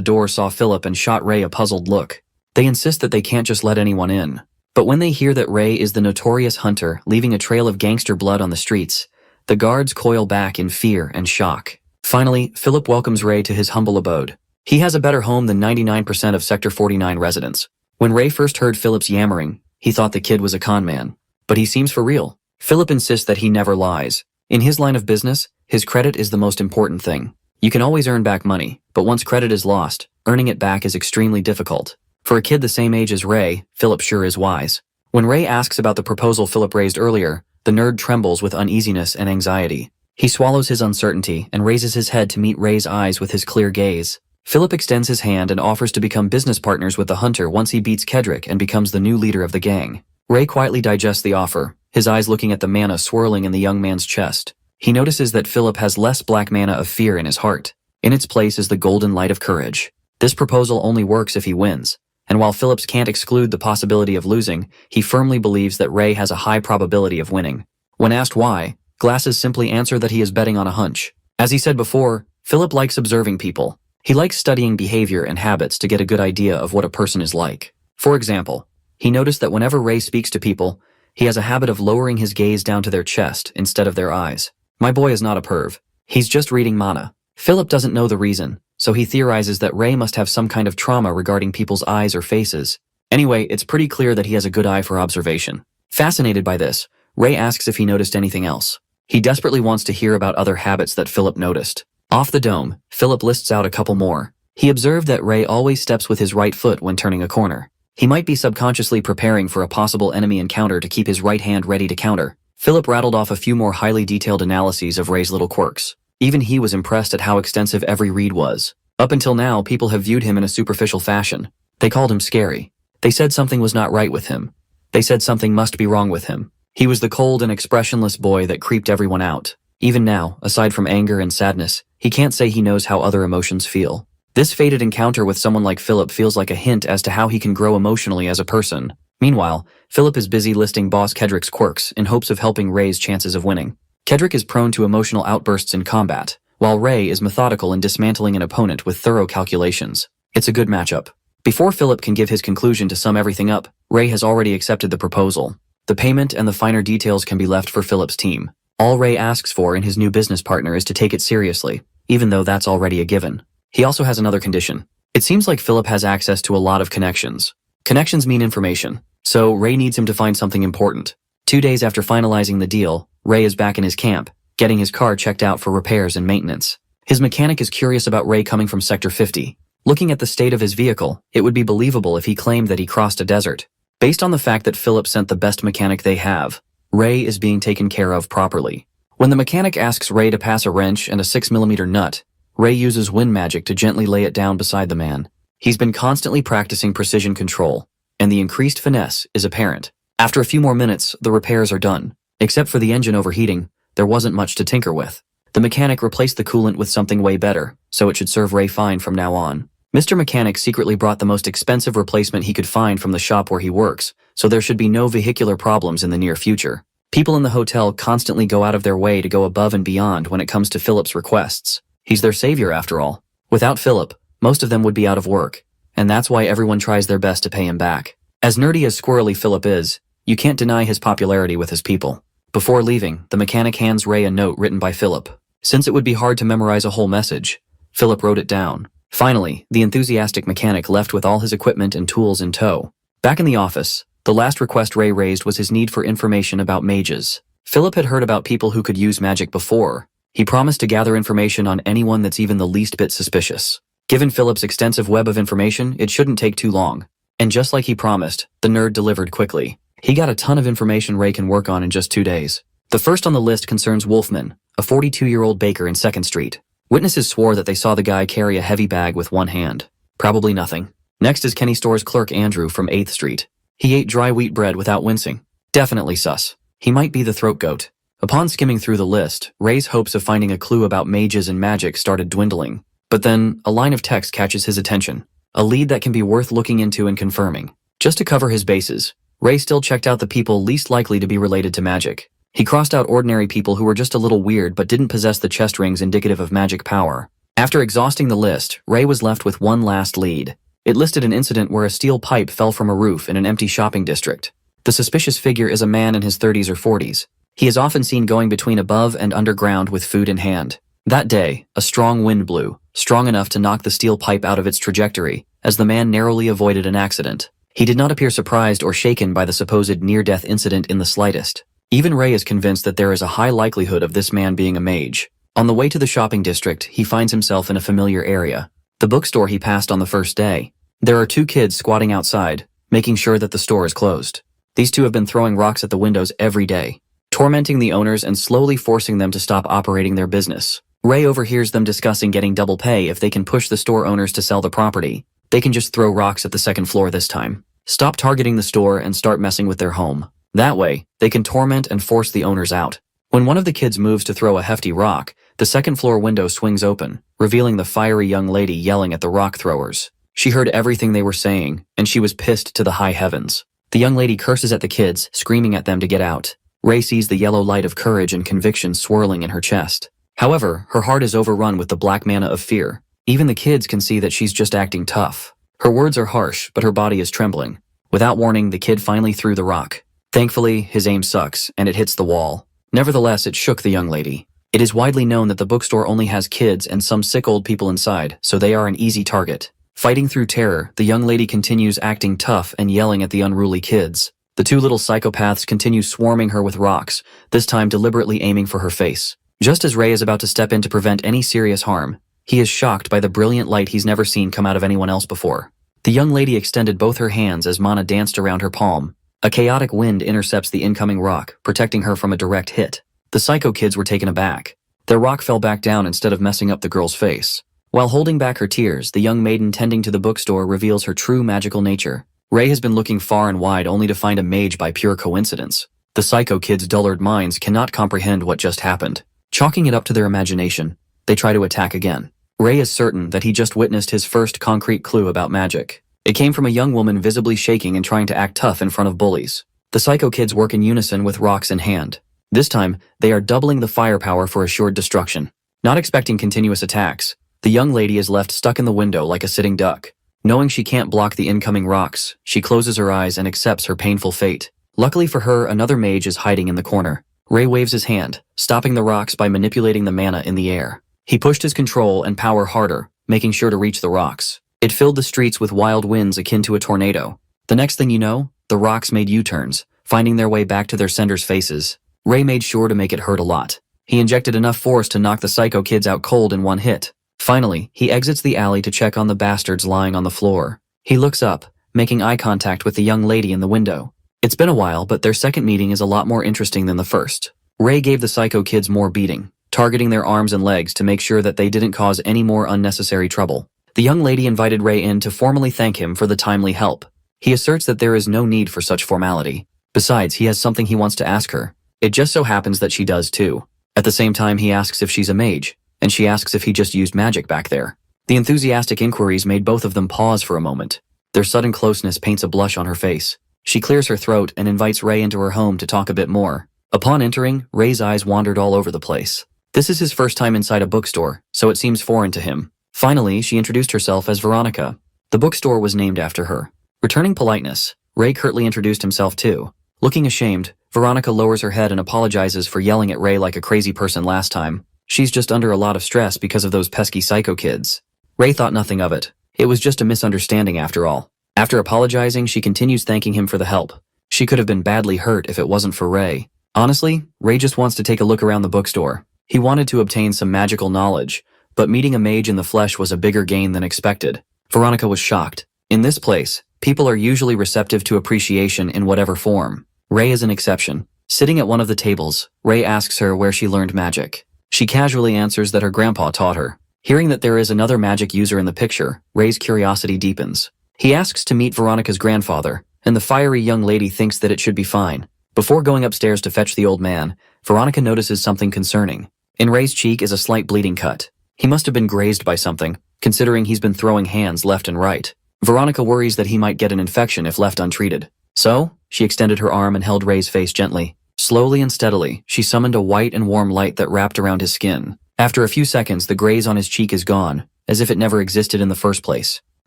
door saw Philip and shot Ray a puzzled look. They insist that they can't just let anyone in. But when they hear that Ray is the notorious hunter leaving a trail of gangster blood on the streets, the guards coil back in fear and shock. Finally, Philip welcomes Ray to his humble abode. He has a better home than 99% of Sector 49 residents. When Ray first heard Philip's yammering, he thought the kid was a con man. But he seems for real. Philip insists that he never lies. In his line of business, his credit is the most important thing. You can always earn back money, but once credit is lost, earning it back is extremely difficult. For a kid the same age as Ray, Philip sure is wise. When Ray asks about the proposal Philip raised earlier, the nerd trembles with uneasiness and anxiety. He swallows his uncertainty and raises his head to meet Ray's eyes with his clear gaze. Philip extends his hand and offers to become business partners with the hunter once he beats Kedrick and becomes the new leader of the gang. Ray quietly digests the offer, his eyes looking at the mana swirling in the young man's chest. He notices that Philip has less black mana of fear in his heart. In its place is the golden light of courage. This proposal only works if he wins. And while Phillips can't exclude the possibility of losing, he firmly believes that Ray has a high probability of winning. When asked why, Glasses simply answer that he is betting on a hunch. As he said before, Philip likes observing people. He likes studying behavior and habits to get a good idea of what a person is like. For example, he noticed that whenever Ray speaks to people, he has a habit of lowering his gaze down to their chest instead of their eyes. My boy is not a perv. He's just reading mana. Philip doesn't know the reason, so he theorizes that Ray must have some kind of trauma regarding people's eyes or faces. Anyway, it's pretty clear that he has a good eye for observation. Fascinated by this, Ray asks if he noticed anything else. He desperately wants to hear about other habits that Philip noticed. Off the dome, Philip lists out a couple more. He observed that Ray always steps with his right foot when turning a corner. He might be subconsciously preparing for a possible enemy encounter to keep his right hand ready to counter. Philip rattled off a few more highly detailed analyses of Ray's little quirks. Even he was impressed at how extensive every read was. Up until now, people have viewed him in a superficial fashion. They called him scary. They said something was not right with him. They said something must be wrong with him. He was the cold and expressionless boy that creeped everyone out. Even now, aside from anger and sadness, he can't say he knows how other emotions feel. This fated encounter with someone like Philip feels like a hint as to how he can grow emotionally as a person. Meanwhile, Philip is busy listing Boss Kedrick's quirks in hopes of helping Ray's chances of winning. Kedrick is prone to emotional outbursts in combat, while Ray is methodical in dismantling an opponent with thorough calculations. It's a good matchup. Before Philip can give his conclusion to sum everything up, Ray has already accepted the proposal. The payment and the finer details can be left for Philip's team. All Ray asks for in his new business partner is to take it seriously, even though that's already a given. He also has another condition. It seems like Philip has access to a lot of connections. Connections mean information, so Ray needs him to find something important. 2 days after finalizing the deal, Ray is back in his camp, getting his car checked out for repairs and maintenance. His mechanic is curious about Ray coming from Sector 50. Looking at the state of his vehicle, it would be believable if he claimed that he crossed a desert. Based on the fact that Philip sent the best mechanic they have, Ray is being taken care of properly. When the mechanic asks Ray to pass a wrench and a 6mm nut, Ray uses wind magic to gently lay it down beside the man. He's been constantly practicing precision control, and the increased finesse is apparent. After a few more minutes, the repairs are done. Except for the engine overheating, there wasn't much to tinker with. The mechanic replaced the coolant with something way better, so it should serve Ray fine from now on. Mr. Mechanic secretly brought the most expensive replacement he could find from the shop where he works, so there should be no vehicular problems in the near future. People in the hotel constantly go out of their way to go above and beyond when it comes to Philip's requests. He's their savior after all. Without Philip, most of them would be out of work, and that's why everyone tries their best to pay him back. As nerdy as squirrely Philip is, you can't deny his popularity with his people. Before leaving, the mechanic hands Ray a note written by Philip. Since it would be hard to memorize a whole message, Philip wrote it down. Finally, the enthusiastic mechanic left with all his equipment and tools in tow. Back in the office, the last request Ray raised was his need for information about mages. Philip had heard about people who could use magic before. He promised to gather information on anyone that's even the least bit suspicious. Given Philip's extensive web of information, it shouldn't take too long. And just like he promised, the nerd delivered quickly. He got a ton of information Ray can work on in just 2 days. The first on the list concerns Wolfman, a 42-year-old baker in 2nd Street. Witnesses swore that they saw the guy carry a heavy bag with one hand. Probably nothing. Next is Kenny Store's clerk Andrew from 8th Street. He ate dry wheat bread without wincing. Definitely sus. He might be the throat goat. Upon skimming through the list, Ray's hopes of finding a clue about mages and magic started dwindling. But then, a line of text catches his attention. A lead that can be worth looking into and confirming. Just to cover his bases, Ray still checked out the people least likely to be related to magic. He crossed out ordinary people who were just a little weird but didn't possess the chest rings indicative of magic power. After exhausting the list, Ray was left with one last lead. It listed an incident where a steel pipe fell from a roof in an empty shopping district. The suspicious figure is a man in his 30s or 40s. He is often seen going between above and underground with food in hand. That day, a strong wind blew, strong enough to knock the steel pipe out of its trajectory, as the man narrowly avoided an accident. He did not appear surprised or shaken by the supposed near-death incident in the slightest. Even Ray is convinced that there is a high likelihood of this man being a mage. On the way to the shopping district, he finds himself in a familiar area. The bookstore he passed on the first day. There are 2 kids squatting outside, making sure that the store is closed. These 2 have been throwing rocks at the windows every day, tormenting the owners and slowly forcing them to stop operating their business. Ray overhears them discussing getting double pay if they can push the store owners to sell the property. They can just throw rocks at the 2nd floor this time. Stop targeting the store and start messing with their home. That way, they can torment and force the owners out. When one of the kids moves to throw a hefty rock, the 2nd floor window swings open, revealing the fiery young lady yelling at the rock throwers. She heard everything they were saying, and she was pissed to the high heavens. The young lady curses at the kids, screaming at them to get out. Ray sees the yellow light of courage and conviction swirling in her chest. However, her heart is overrun with the black mana of fear. Even the kids can see that she's just acting tough. Her words are harsh, but her body is trembling. Without warning, the kid finally threw the rock. Thankfully, his aim sucks, and it hits the wall. Nevertheless, it shook the young lady. It is widely known that the bookstore only has kids and some sick old people inside, so they are an easy target. Fighting through terror, the young lady continues acting tough and yelling at the unruly kids. The 2 little psychopaths continue swarming her with rocks, this time deliberately aiming for her face. Just as Ray is about to step in to prevent any serious harm, he is shocked by the brilliant light he's never seen come out of anyone else before. The young lady extended both her hands as mana danced around her palm. A chaotic wind intercepts the incoming rock, protecting her from a direct hit. The psycho kids were taken aback. Their rock fell back down instead of messing up the girl's face. While holding back her tears, the young maiden tending to the bookstore reveals her true magical nature. Ray has been looking far and wide only to find a mage by pure coincidence. The psycho kids' dullard minds cannot comprehend what just happened. Chalking it up to their imagination, they try to attack again. Ray is certain that he just witnessed his first concrete clue about magic. It came from a young woman visibly shaking and trying to act tough in front of bullies. The psycho kids work in unison with rocks in hand. This time, they are doubling the firepower for assured destruction. Not expecting continuous attacks, the young lady is left stuck in the window like a sitting duck. Knowing she can't block the incoming rocks, she closes her eyes and accepts her painful fate. Luckily for her, another mage is hiding in the corner. Ray waves his hand, stopping the rocks by manipulating the mana in the air. He pushed his control and power harder, making sure to reach the rocks. It filled the streets with wild winds akin to a tornado. The next thing you know, the rocks made U-turns, finding their way back to their senders' faces. Ray made sure to make it hurt a lot. He injected enough force to knock the psycho kids out cold in one hit. Finally, he exits the alley to check on the bastards lying on the floor. He looks up, making eye contact with the young lady in the window. It's been a while, but their second meeting is a lot more interesting than the first. Ray gave the psycho kids more beating, targeting their arms and legs to make sure that they didn't cause any more unnecessary trouble. The young lady invited Ray in to formally thank him for the timely help. He asserts that there is no need for such formality. Besides, he has something he wants to ask her. It just so happens that she does too. At the same time, he asks if she's a mage, and she asks if he just used magic back there. The enthusiastic inquiries made both of them pause for a moment. Their sudden closeness paints a blush on her face. She clears her throat and invites Ray into her home to talk a bit more. Upon entering, Ray's eyes wandered all over the place. This is his first time inside a bookstore, so it seems foreign to him. Finally, she introduced herself as Veronica. The bookstore was named after her. Returning politeness, Ray curtly introduced himself too. Looking ashamed, Veronica lowers her head and apologizes for yelling at Ray like a crazy person last time. She's just under a lot of stress because of those pesky psycho kids. Ray thought nothing of it. It was just a misunderstanding after all. After apologizing, she continues thanking him for the help. She could have been badly hurt if it wasn't for Ray. Honestly, Ray just wants to take a look around the bookstore. He wanted to obtain some magical knowledge, but meeting a mage in the flesh was a bigger gain than expected. Veronica was shocked. In this place, people are usually receptive to appreciation in whatever form. Ray is an exception. Sitting at one of the tables, Ray asks her where she learned magic. She casually answers that her grandpa taught her. Hearing that there is another magic user in the picture, Ray's curiosity deepens. He asks to meet Veronica's grandfather, and the fiery young lady thinks that it should be fine. Before going upstairs to fetch the old man, Veronica notices something concerning. In Ray's cheek is a slight bleeding cut. He must have been grazed by something, considering he's been throwing hands left and right. Veronica worries that he might get an infection if left untreated. So, she extended her arm and held Ray's face gently. Slowly and steadily, she summoned a white and warm light that wrapped around his skin. After a few seconds, the graze on his cheek is gone, as if it never existed in the first place.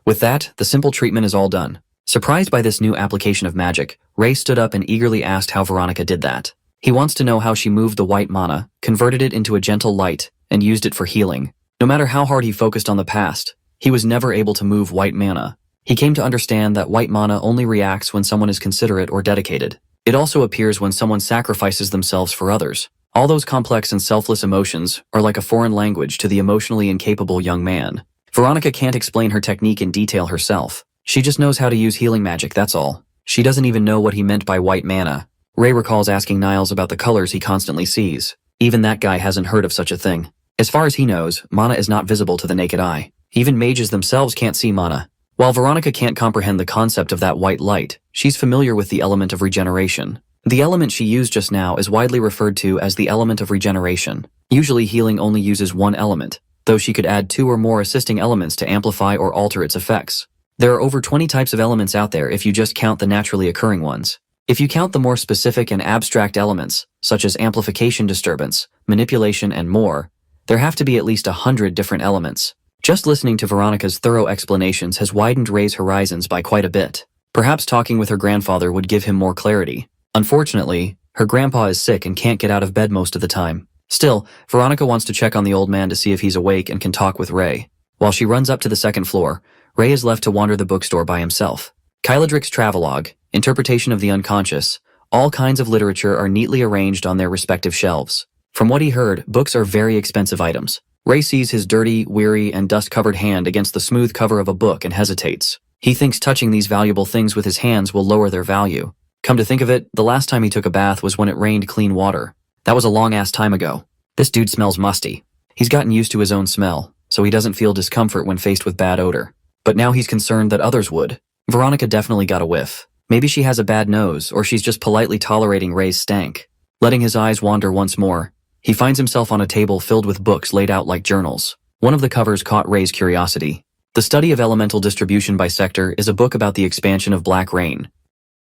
With that, the simple treatment is all done. Surprised by this new application of magic, Ray stood up and eagerly asked how Veronica did that. He wants to know how she moved the white mana, converted it into a gentle light, and used it for healing. No matter how hard he focused on the past, he was never able to move white mana. He came to understand that white mana only reacts when someone is considerate or dedicated. It also appears when someone sacrifices themselves for others. All those complex and selfless emotions are like a foreign language to the emotionally incapable young man. Veronica can't explain her technique in detail herself. She just knows how to use healing magic, that's all. She doesn't even know what he meant by white mana. Ray recalls asking Niles about the colors he constantly sees. Even that guy hasn't heard of such a thing. As far as he knows, mana is not visible to the naked eye. Even mages themselves can't see mana. While Veronica can't comprehend the concept of that white light, she's familiar with the element of regeneration. The element she used just now is widely referred to as the element of regeneration. Usually healing only uses one element, though she could add 2 or more assisting elements to amplify or alter its effects. There are over 20 types of elements out there if you just count the naturally occurring ones. If you count the more specific and abstract elements, such as amplification disturbance, manipulation, and more, there have to be at least 100 different elements. Just listening to Veronica's thorough explanations has widened Ray's horizons by quite a bit. Perhaps talking with her grandfather would give him more clarity. Unfortunately, her grandpa is sick and can't get out of bed most of the time. Still, Veronica wants to check on the old man to see if he's awake and can talk with Ray. While she runs up to the second floor, Ray is left to wander the bookstore by himself. Kyladric's travelogue, interpretation of the unconscious, all kinds of literature are neatly arranged on their respective shelves. From what he heard, books are very expensive items. Ray sees his dirty, weary, and dust-covered hand against the smooth cover of a book and hesitates. He thinks touching these valuable things with his hands will lower their value. Come to think of it, the last time he took a bath was when it rained clean water. That was a long-ass time ago. This dude smells musty. He's gotten used to his own smell, so he doesn't feel discomfort when faced with bad odor. But now he's concerned that others would. Veronica definitely got a whiff. Maybe she has a bad nose, or she's just politely tolerating Ray's stank. Letting his eyes wander once more, he finds himself on a table filled with books laid out like journals. One of the covers caught Ray's curiosity. The Study of Elemental Distribution by Sector is a book about the expansion of black rain.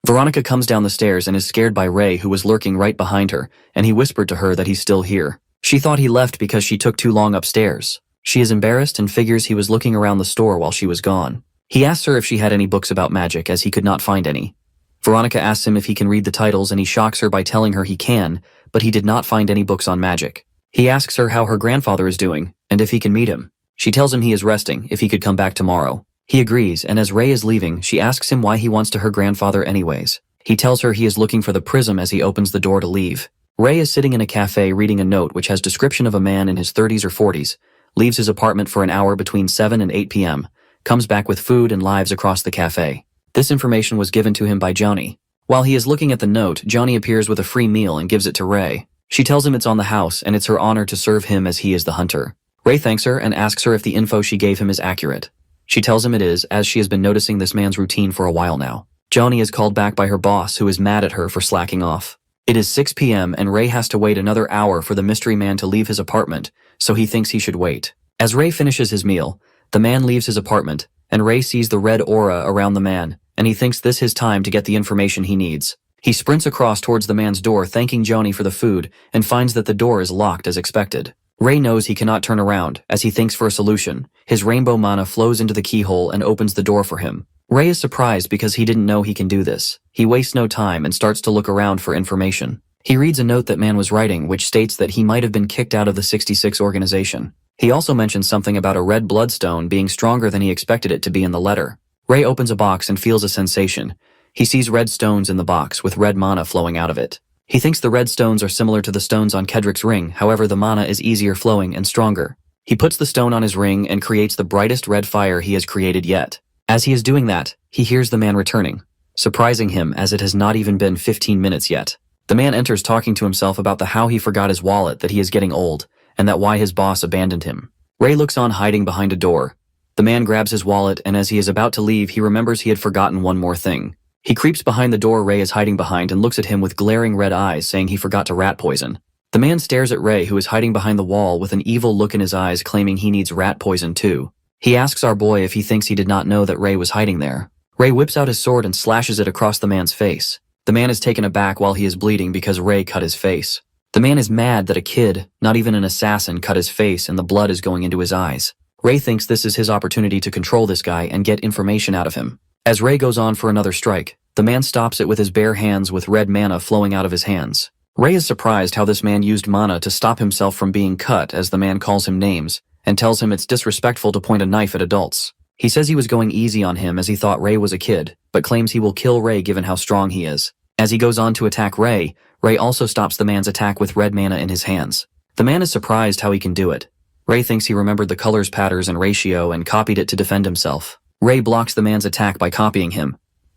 Veronica comes down the stairs and is scared by Ray, who was lurking right behind her, and he whispered to her that he's still here. She thought he left because she took too long upstairs. She is embarrassed and figures he was looking around the store while she was gone. He asks her if she had any books about magic, as he could not find any. Veronica asks him if he can read the titles, and he shocks her by telling her he can, but he did not find any books on magic. He asks her how her grandfather is doing, and if he can meet him. She tells him he is resting, if he could come back tomorrow. He agrees, and as Ray is leaving, she asks him why he wants to her grandfather anyways. He tells her he is looking for the prism as he opens the door to leave. Ray is sitting in a cafe reading a note which has description of a man in his 30s or 40s, leaves his apartment for an hour between 7 and 8 p.m., comes back with food and lives across the cafe. This information was given to him by Johnny. While he is looking at the note, Johnny appears with a free meal and gives it to Ray. She tells him it's on the house and it's her honor to serve him as he is the hunter. Ray thanks her and asks her if the info she gave him is accurate. She tells him it is, as she has been noticing this man's routine for a while now. Johnny is called back by her boss, who is mad at her for slacking off. It is 6 p.m. and Ray has to wait another hour for the mystery man to leave his apartment, so he thinks he should wait. As Ray finishes his meal, the man leaves his apartment, and Ray sees the red aura around the man, and he thinks this is his time to get the information he needs. He sprints across towards the man's door, thanking Joni for the food, and finds that the door is locked as expected. Ray knows he cannot turn around, as he thinks for a solution. His rainbow mana flows into the keyhole and opens the door for him. Ray is surprised because he didn't know he can do this. He wastes no time and starts to look around for information. He reads a note that man was writing, which states that he might have been kicked out of the 66 organization. He also mentions something about a red bloodstone being stronger than he expected it to be in the letter. Ray opens a box and feels a sensation. He sees red stones in the box with red mana flowing out of it. He thinks the red stones are similar to the stones on Kedrick's ring, however the mana is easier flowing and stronger. He puts the stone on his ring and creates the brightest red fire he has created yet. As he is doing that, he hears the man returning, surprising him as it has not even been 15 minutes yet. The man enters talking to himself about the how he forgot his wallet, that he is getting old, and that why his boss abandoned him. Ray looks on hiding behind a door. The man grabs his wallet, and as he is about to leave, he remembers he had forgotten one more thing. He creeps behind the door Ray is hiding behind and looks at him with glaring red eyes, saying he forgot to rat poison. The man stares at Ray, who is hiding behind the wall with an evil look in his eyes, claiming he needs rat poison too. He asks our boy if he thinks he did not know that Ray was hiding there. Ray whips out his sword and slashes it across the man's face. The man is taken aback while he is bleeding because Ray cut his face. The man is mad that a kid, not even an assassin, cut his face and the blood is going into his eyes. Ray thinks this is his opportunity to control this guy and get information out of him. As Ray goes on for another strike, the man stops it with his bare hands with red mana flowing out of his hands. Ray is surprised how this man used mana to stop himself from being cut, as the man calls him names and tells him it's disrespectful to point a knife at adults. He says he was going easy on him as he thought Ray was a kid, but claims he will kill Ray given how strong he is. As he goes on to attack Ray, Ray also stops the man's attack with red mana in his hands. The man is surprised how he can do it. Ray thinks he remembered the colors, patterns, and ratio and copied it to defend himself. Ray blocks the man's attack by copying him.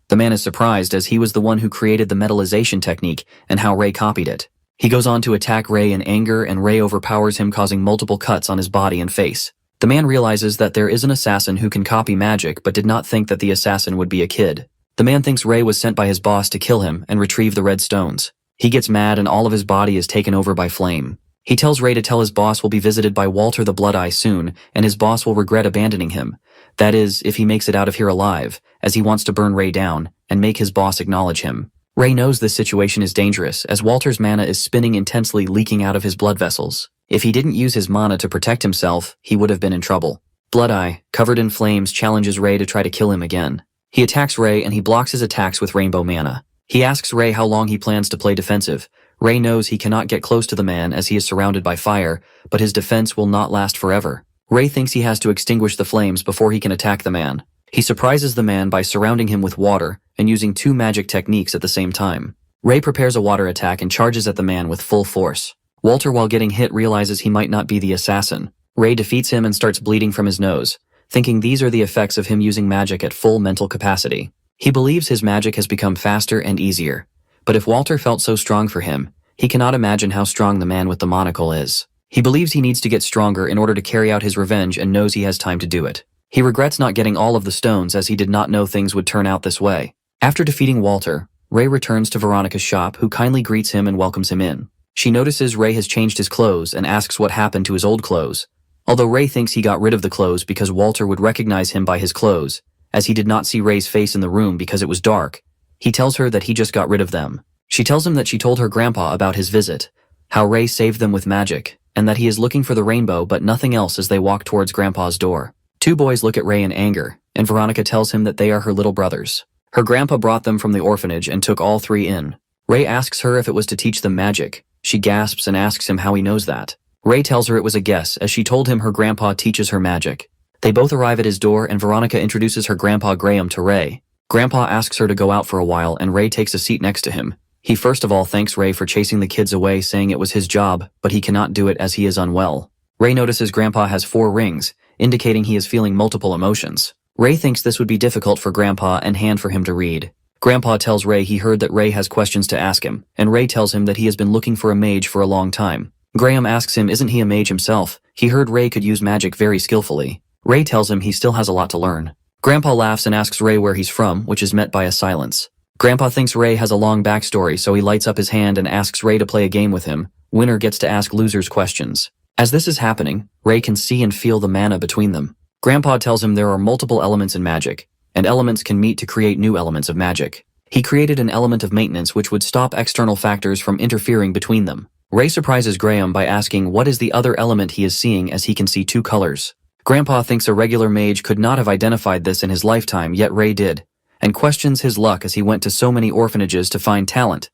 The man is surprised as he was the one who created the metallization technique and how Ray copied it. He goes on to attack Ray in anger and Ray overpowers him, causing multiple cuts on his body and face. The man realizes that there is an assassin who can copy magic but did not think that the assassin would be a kid. The man thinks Ray was sent by his boss to kill him and retrieve the red stones. He gets mad and all of his body is taken over by flame. He tells Ray to tell his boss will be visited by Walter the Blood Eye soon, and his boss will regret abandoning him. That is, if he makes it out of here alive, as he wants to burn Ray down and make his boss acknowledge him. Ray knows this situation is dangerous, as Walter's mana is spinning intensely, leaking out of his blood vessels. If he didn't use his mana to protect himself, he would have been in trouble. Blood Eye, covered in flames, challenges Ray to try to kill him again. He attacks Ray and he blocks his attacks with rainbow mana. He asks Ray how long he plans to play defensive. Ray knows he cannot get close to the man as he is surrounded by fire, but his defense will not last forever. Ray thinks he has to extinguish the flames before he can attack the man. He surprises the man by surrounding him with water and using 2 magic techniques at the same time. Ray prepares a water attack and charges at the man with full force. Walter, while getting hit, realizes he might not be the assassin. Ray defeats him and starts bleeding from his nose, thinking these are the effects of him using magic at full mental capacity. He believes his magic has become faster and easier. But if Walter felt so strong for him, he cannot imagine how strong the man with the monocle is. He believes he needs to get stronger in order to carry out his revenge and knows he has time to do it. He regrets not getting all of the stones as he did not know things would turn out this way. After defeating Walter, Ray returns to Veronica's shop, who kindly greets him and welcomes him in. She notices Ray has changed his clothes and asks what happened to his old clothes. Although Ray thinks he got rid of the clothes because Walter would recognize him by his clothes, as he did not see Ray's face in the room because it was dark, he tells her that he just got rid of them. She tells him that she told her grandpa about his visit, how Ray saved them with magic, and that he is looking for the rainbow but nothing else as they walk towards grandpa's door. 2 boys look at Ray in anger, and Veronica tells him that they are her little brothers. Her grandpa brought them from the orphanage and took all 3 in. Ray asks her if it was to teach them magic. She gasps and asks him how he knows that. Ray tells her it was a guess, as she told him her grandpa teaches her magic. They both arrive at his door and Veronica introduces her grandpa Graham to Ray. Grandpa asks her to go out for a while and Ray takes a seat next to him. He first of all thanks Ray for chasing the kids away, saying it was his job, but he cannot do it as he is unwell. Ray notices Grandpa has 4 rings, indicating he is feeling multiple emotions. Ray thinks this would be difficult for Grandpa and hand for him to read. Grandpa tells Ray he heard that Ray has questions to ask him, and Ray tells him that he has been looking for a mage for a long time. Graham asks him isn't he a mage himself. He heard Ray could use magic very skillfully. Ray tells him he still has a lot to learn. Grandpa laughs and asks Ray where he's from, which is met by a silence. Grandpa thinks Ray has a long backstory, so he lights up his hand and asks Ray to play a game with him. Winner gets to ask losers questions. As this is happening, Ray can see and feel the mana between them. Grandpa tells him there are multiple elements in magic, and elements can meet to create new elements of magic. He created an element of maintenance which would stop external factors from interfering between them. Ray surprises Graham by asking what is the other element he is seeing, as he can see two colors. Grandpa thinks a regular mage could not have identified this in his lifetime, yet Ray did, and questions his luck as he went to so many orphanages to find talent.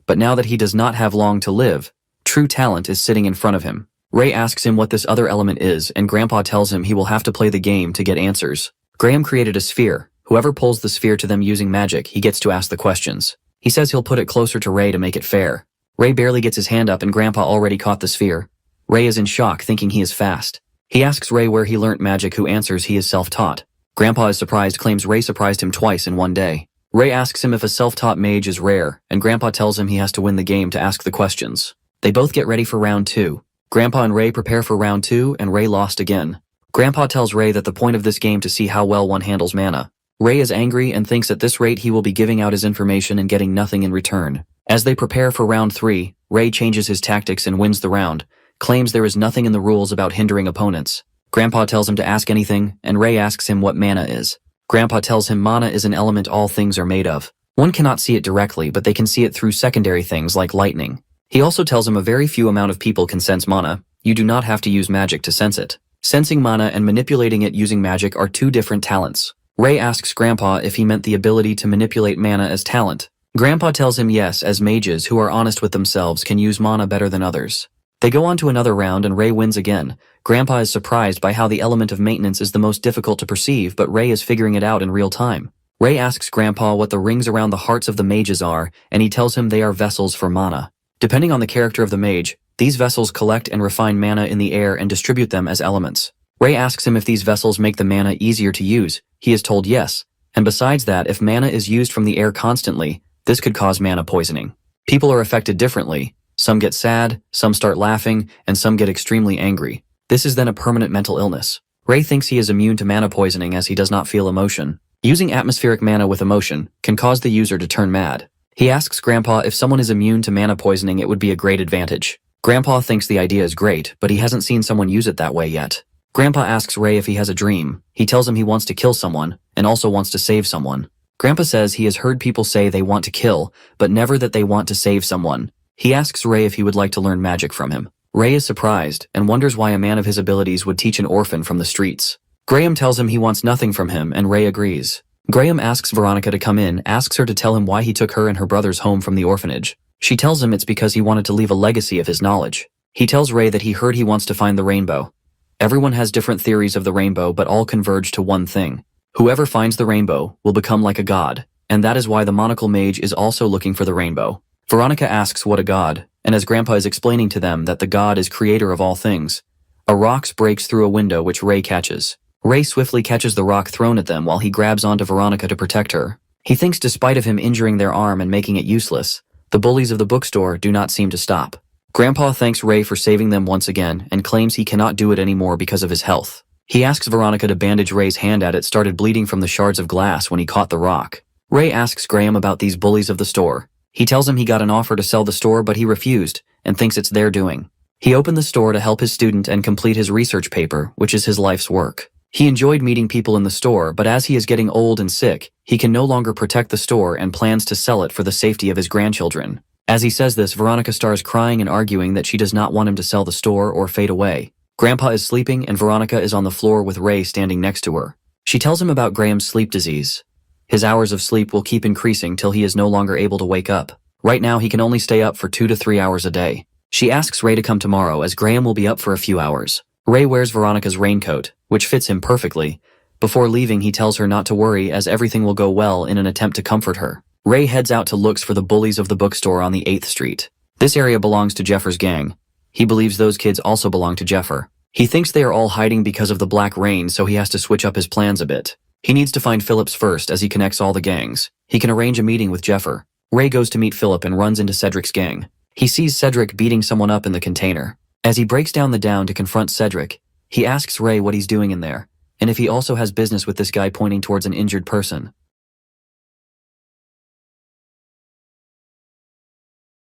But now that he does not have long to live, true talent is sitting in front of him. Ray asks him what this other element is, and Grandpa tells him he will have to play the game to get answers. Graham created a sphere. Whoever pulls the sphere to them using magic, he gets to ask the questions. He says he'll put it closer to Ray to make it fair. Ray barely gets his hand up and Grandpa already caught the sphere. Ray is in shock, thinking he is fast. He asks Ray where he learnt magic, who answers he is self-taught. Grandpa is surprised, claims Ray surprised him twice in one day. Ray asks him if a self-taught mage is rare, and Grandpa tells him he has to win the game to ask the questions. They both get ready for round 2. Grandpa and Ray prepare for round 2, and Ray lost again. Grandpa tells Ray that the point of this game to see how well one handles mana. Ray is angry and thinks at this rate he will be giving out his information and getting nothing in return. As they prepare for round 3, Ray changes his tactics and wins the round, claims there is nothing in the rules about hindering opponents. Grandpa tells him to ask anything, and Ray asks him what mana is. Grandpa tells him mana is an element all things are made of. One cannot see it directly, but they can see it through secondary things like lightning. He also tells him a very few amount of people can sense mana. You do not have to use magic to sense it. Sensing mana and manipulating it using magic are two different talents. Ray asks Grandpa if he meant the ability to manipulate mana as talent. Grandpa tells him yes, as mages who are honest with themselves can use mana better than others. They go on to another round and Ray wins again. Grandpa is surprised by how the element of maintenance is the most difficult to perceive, but Ray is figuring it out in real time. Ray asks Grandpa what the rings around the hearts of the mages are, and he tells him they are vessels for mana. Depending on the character of the mage, these vessels collect and refine mana in the air and distribute them as elements. Ray asks him if these vessels make the mana easier to use. He is told yes, and besides that, if mana is used from the air constantly, this could cause mana poisoning. People are affected differently. Some get sad, some start laughing, and some get extremely angry. This is then a permanent mental illness. Ray thinks he is immune to mana poisoning as he does not feel emotion. Using atmospheric mana with emotion can cause the user to turn mad. He asks Grandpa if someone is immune to mana poisoning, it would be a great advantage. Grandpa thinks the idea is great, but he hasn't seen someone use it that way yet. Grandpa asks Ray if he has a dream. He tells him he wants to kill someone, and also wants to save someone. Grandpa says he has heard people say they want to kill, but never that they want to save someone. He asks Ray if he would like to learn magic from him. Ray is surprised, and wonders why a man of his abilities would teach an orphan from the streets. Graham tells him he wants nothing from him, and Ray agrees. Graham asks Veronica to come in, asks her to tell him why he took her and her brothers home from the orphanage. She tells him it's because he wanted to leave a legacy of his knowledge. He tells Ray that he heard he wants to find the rainbow. Everyone has different theories of the rainbow, but all converge to one thing. Whoever finds the rainbow will become like a god, and that is why the monocle mage is also looking for the rainbow. Veronica asks what a god, and as Grandpa is explaining to them that the god is creator of all things, a rock breaks through a window which Ray catches. Ray swiftly catches the rock thrown at them while he grabs onto Veronica to protect her. He thinks despite of him injuring their arm and making it useless, the bullies of the bookstore do not seem to stop. Grandpa thanks Ray for saving them once again and claims he cannot do it anymore because of his health. He asks Veronica to bandage Ray's hand as it started bleeding from the shards of glass when he caught the rock. Ray asks Graham about these bullies of the store. He tells him he got an offer to sell the store, but he refused and thinks it's their doing. He opened the store to help his student and complete his research paper, which is his life's work. He enjoyed meeting people in the store, but as he is getting old and sick, he can no longer protect the store and plans to sell it for the safety of his grandchildren. As he says this, Veronica starts crying and arguing that she does not want him to sell the store or fade away. Grandpa is sleeping and Veronica is on the floor with Ray standing next to her. She tells him about Graham's sleep disease. His hours of sleep will keep increasing till he is no longer able to wake up. Right now, he can only stay up for 2 to 3 hours a day. She asks Ray to come tomorrow as Graham will be up for a few hours. Ray wears Veronica's raincoat, which fits him perfectly. Before leaving, he tells her not to worry as everything will go well in an attempt to comfort her. Ray heads out to look for the bullies of the bookstore on the 8th Street. This area belongs to Jeffer's gang. He believes those kids also belong to Jeffer. He thinks they are all hiding because of the black rain, so he has to switch up his plans a bit. He needs to find Phillips first as he connects all the gangs. He can arrange a meeting with Jeffer. Ray goes to meet Philip and runs into Cedric's gang. He sees Cedric beating someone up in the container. As he breaks down the down to confront Cedric, he asks Ray what he's doing in there, and if he also has business with this guy, pointing towards an injured person.